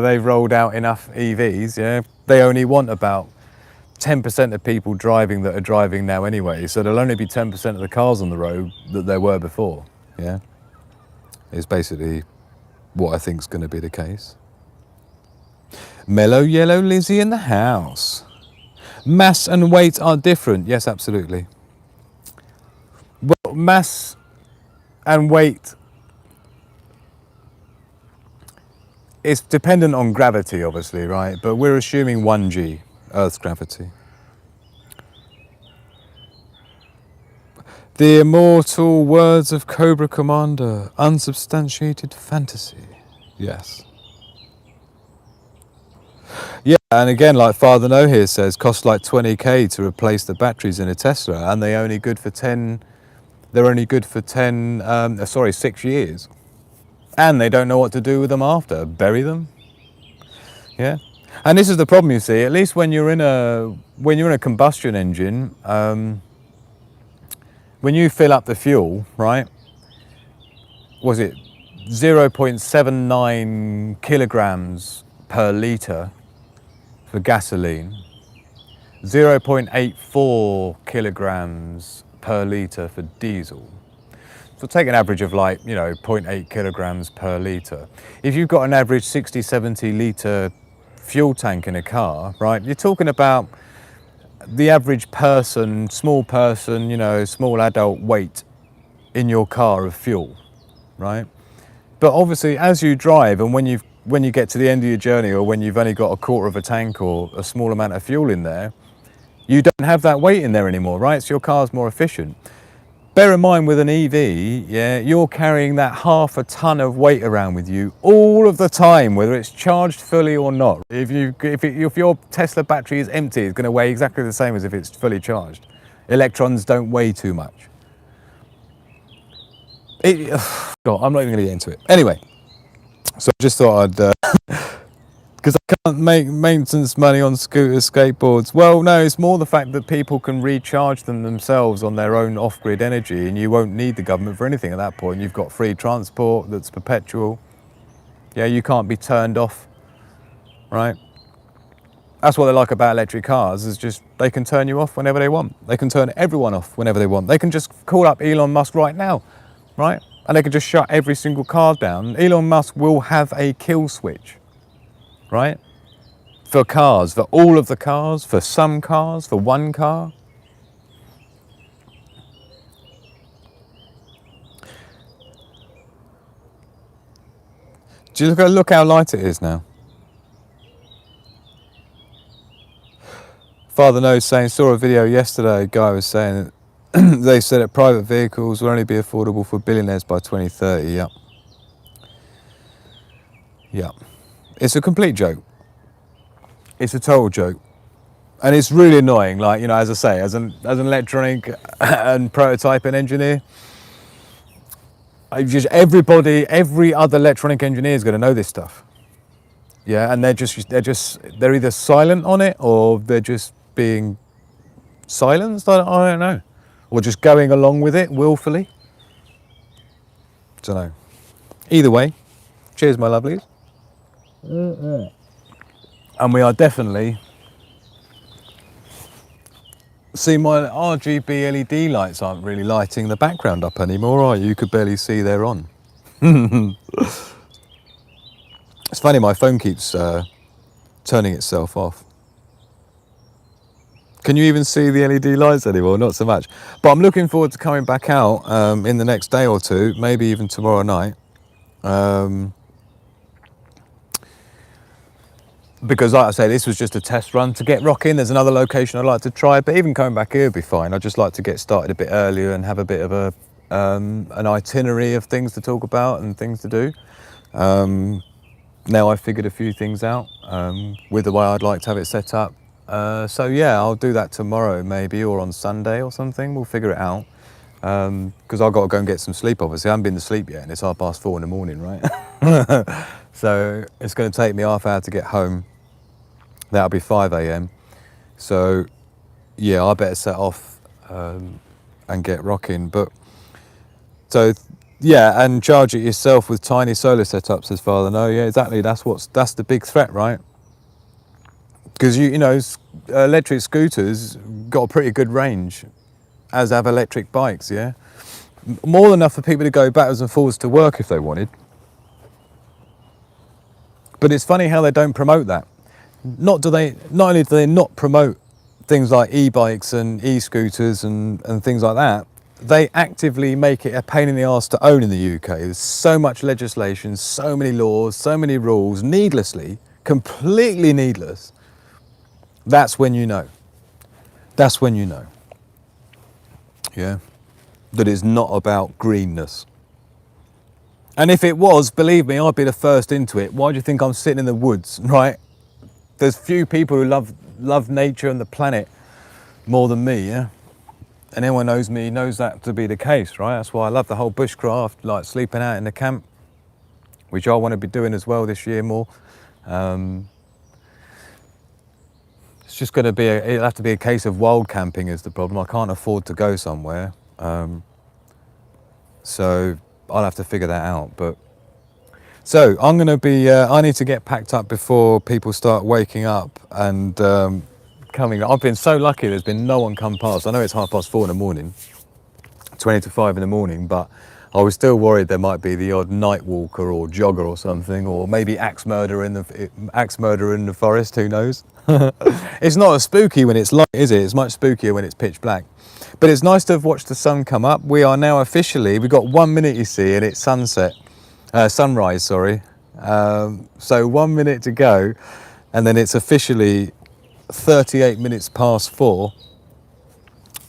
they've rolled out enough EVs, yeah, they only want about 10% of people driving that are driving now anyway. So there'll only be 10% of the cars on the road that there were before. Yeah, is basically what I think is going to be the case. Mellow Yellow Lizzie in the house. Mass and weight are different. Yes, absolutely. Well, mass and weight is dependent on gravity, obviously, right? But we're assuming 1G, Earth's gravity. The immortal words of Cobra Commander, unsubstantiated fantasy. Yes. Yeah, and again, like Father No here says, costs like 20k to replace the batteries in a Tesla, and they're only good for 6 years. And they don't know what to do with them after. Bury them? Yeah. And this is the problem, you see, at least when you're in a combustion engine, when you fill up the fuel, right, was it 0.79 kilograms per litre for gasoline, 0.84 kilograms per litre for diesel. So take an average of 0.8 kilograms per litre. If you've got an average 60, 70 litre fuel tank in a car, right, you're talking about the average person, small adult weight in your car of fuel, right? But obviously as you drive and when you get to the end of your journey, or when you've only got a quarter of a tank or a small amount of fuel in there, you don't have that weight in there anymore, right? So your car's more efficient. Bear in mind with an EV, yeah, you're carrying that half a ton of weight around with you all of the time, whether it's charged fully or not. If your Tesla battery is empty, it's going to weigh exactly the same as if it's fully charged. Electrons don't weigh too much. God, I'm not even going to get into it. Anyway, so I just thought I'd, because I can't make maintenance money on scooters, skateboards. Well, no, it's more the fact that people can recharge them themselves on their own off-grid energy, and you won't need the government for anything at that point. You've got free transport that's perpetual. Yeah, you can't be turned off, right? That's what they like about electric cars, is just they can turn you off whenever they want. They can turn everyone off whenever they want. They can just call up Elon Musk right now, right? And they can just shut every single car down. Elon Musk will have a kill switch, right? For cars, for all of the cars, for some cars, for one car. Do you look how light it is now? Father Knows saying, saw a video yesterday, a guy was saying that they said that private vehicles will only be affordable for billionaires by 2030. Yep. Yep. It's a complete joke. It's a total joke. And it's really annoying, like, as I say, as an electronic and prototyping engineer, every other electronic engineer is going to know this stuff. Yeah, and they're either silent on it, or they're just being silenced, I don't know. Or just going along with it willfully. Don't know. Either way, cheers my lovelies. And we are definitely... See, my RGB LED lights aren't really lighting the background up anymore, are you? You could barely see they're on. It's funny, my phone keeps turning itself off. Can you even see the LED lights anymore? Not so much. But I'm looking forward to coming back out in the next day or two, maybe even tomorrow night. Because like I say, this was just a test run to get rocking. There's another location I'd like to try, but even coming back here would be fine. I'd just like to get started a bit earlier and have a bit of a an itinerary of things to talk about and things to do. Now I've figured a few things out with the way I'd like to have it set up. So yeah, I'll do that tomorrow maybe, or on Sunday or something. We'll figure it out. Because I've got to go and get some sleep, obviously. I haven't been to sleep yet, and it's 4:30 in the morning, right? So it's going to take me half hour to get home. That'll be 5 a.m. So yeah, I better set off and get rocking. But so yeah, and charge it yourself with tiny solar setups, says Father. No, yeah, exactly. That's the big threat, right? Because you know, electric scooters got a pretty good range, as have electric bikes, yeah? More than enough for people to go backwards and forwards to work if they wanted. But it's funny how they don't promote that. Not only do they not promote things like e-bikes and e-scooters and things like that, they actively make it a pain in the arse to own in the UK. There's so much legislation, so many laws, so many rules, needlessly, completely needless. That's when you know. That's when you know. Yeah, that it's not about greenness. And if it was, believe me, I'd be the first into it. Why do you think I'm sitting in the woods, right? There's few people who love nature and the planet more than me, yeah? And anyone knows me knows that to be the case, right? That's why I love the whole bushcraft, like sleeping out in the camp, which I want to be doing as well this year more. It's just going to be, it'll have to be a case of wild camping is the problem. I can't afford to go somewhere. So I'll have to figure that out. But so I'm going to be, I need to get packed up before people start waking up and coming. I've been so lucky there's been no one come past. I know it's 4:30 in the morning, 20 to 5 in the morning, but I was still worried there might be the odd night walker or jogger or something, or maybe axe murderer in the forest, who knows. It's not as spooky when it's light, is it? It's much spookier when it's pitch black. But it's nice to have watched the sun come up. We are now officially, we've got 1 minute, you see, and it's sunrise, sorry. So 1 minute to go, and then it's officially 38 minutes past 4,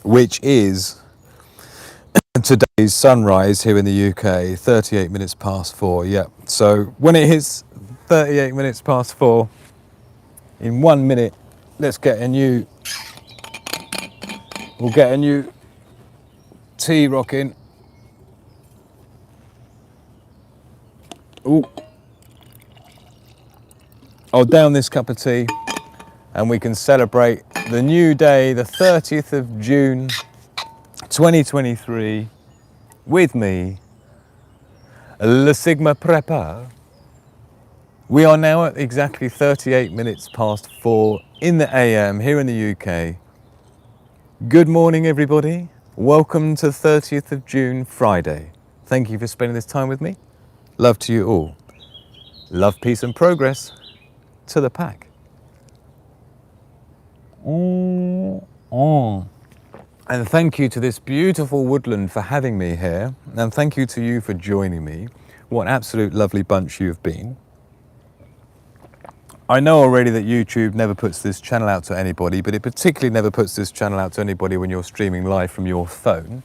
which is today's sunrise here in the UK, 38 minutes past 4, yeah. So when it hits 38 minutes past 4, in 1 minute, we'll get a new tea rocking. Ooh. I'll down this cup of tea and we can celebrate the new day, the 30th of June, 2023, with me, Le Sigma Prepper. We are now at exactly 38 minutes past 4 in the AM here in the UK. Good morning, everybody. Welcome to 30th of June, Friday. Thank you for spending this time with me. Love to you all. Love, peace and progress to the pack. And thank you to this beautiful woodland for having me here. And thank you to you for joining me. What an absolute lovely bunch you've been. I know already that YouTube never puts this channel out to anybody, but it particularly never puts this channel out to anybody when you're streaming live from your phone.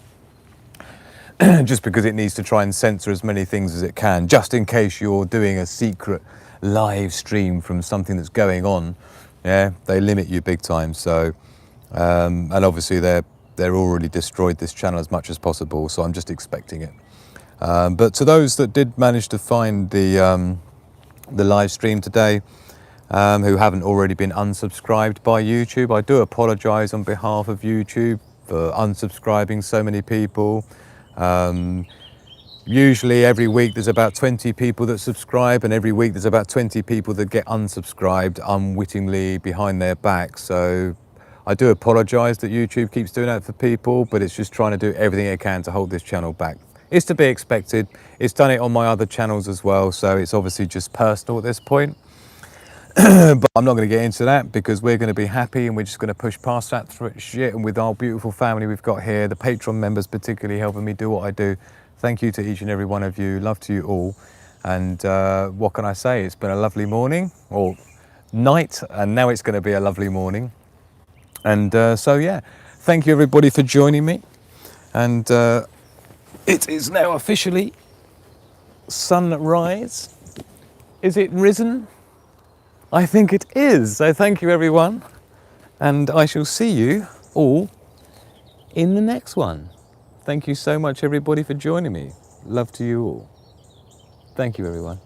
Just because it needs to try and censor as many things as it can, just in case you're doing a secret live stream from something that's going on. Yeah, they limit you big time. So, and obviously they're already destroyed this channel as much as possible. So I'm just expecting it. But to those that did manage to find the live stream today, who haven't already been unsubscribed by YouTube, I do apologise on behalf of YouTube for unsubscribing so many people. Usually every week there's about 20 people that subscribe, and every week there's about 20 people that get unsubscribed unwittingly behind their back. So I do apologise that YouTube keeps doing that for people, but it's just trying to do everything it can to hold this channel back. It's to be expected. It's done it on my other channels as well, so it's obviously just personal at this point. But I'm not going to get into that because we're going to be happy and we're just going to push past that shit. And with our beautiful family we've got here, the Patreon members particularly helping me do what I do. Thank you to each and every one of you. Love to you all. And what can I say? It's been a lovely morning or night, and now it's going to be a lovely morning. And so yeah, thank you everybody for joining me. And It is now officially sunrise. Is it risen? I think it is. So thank you everyone. And I shall see you all in the next one. Thank you so much everybody for joining me. Love to you all. Thank you everyone.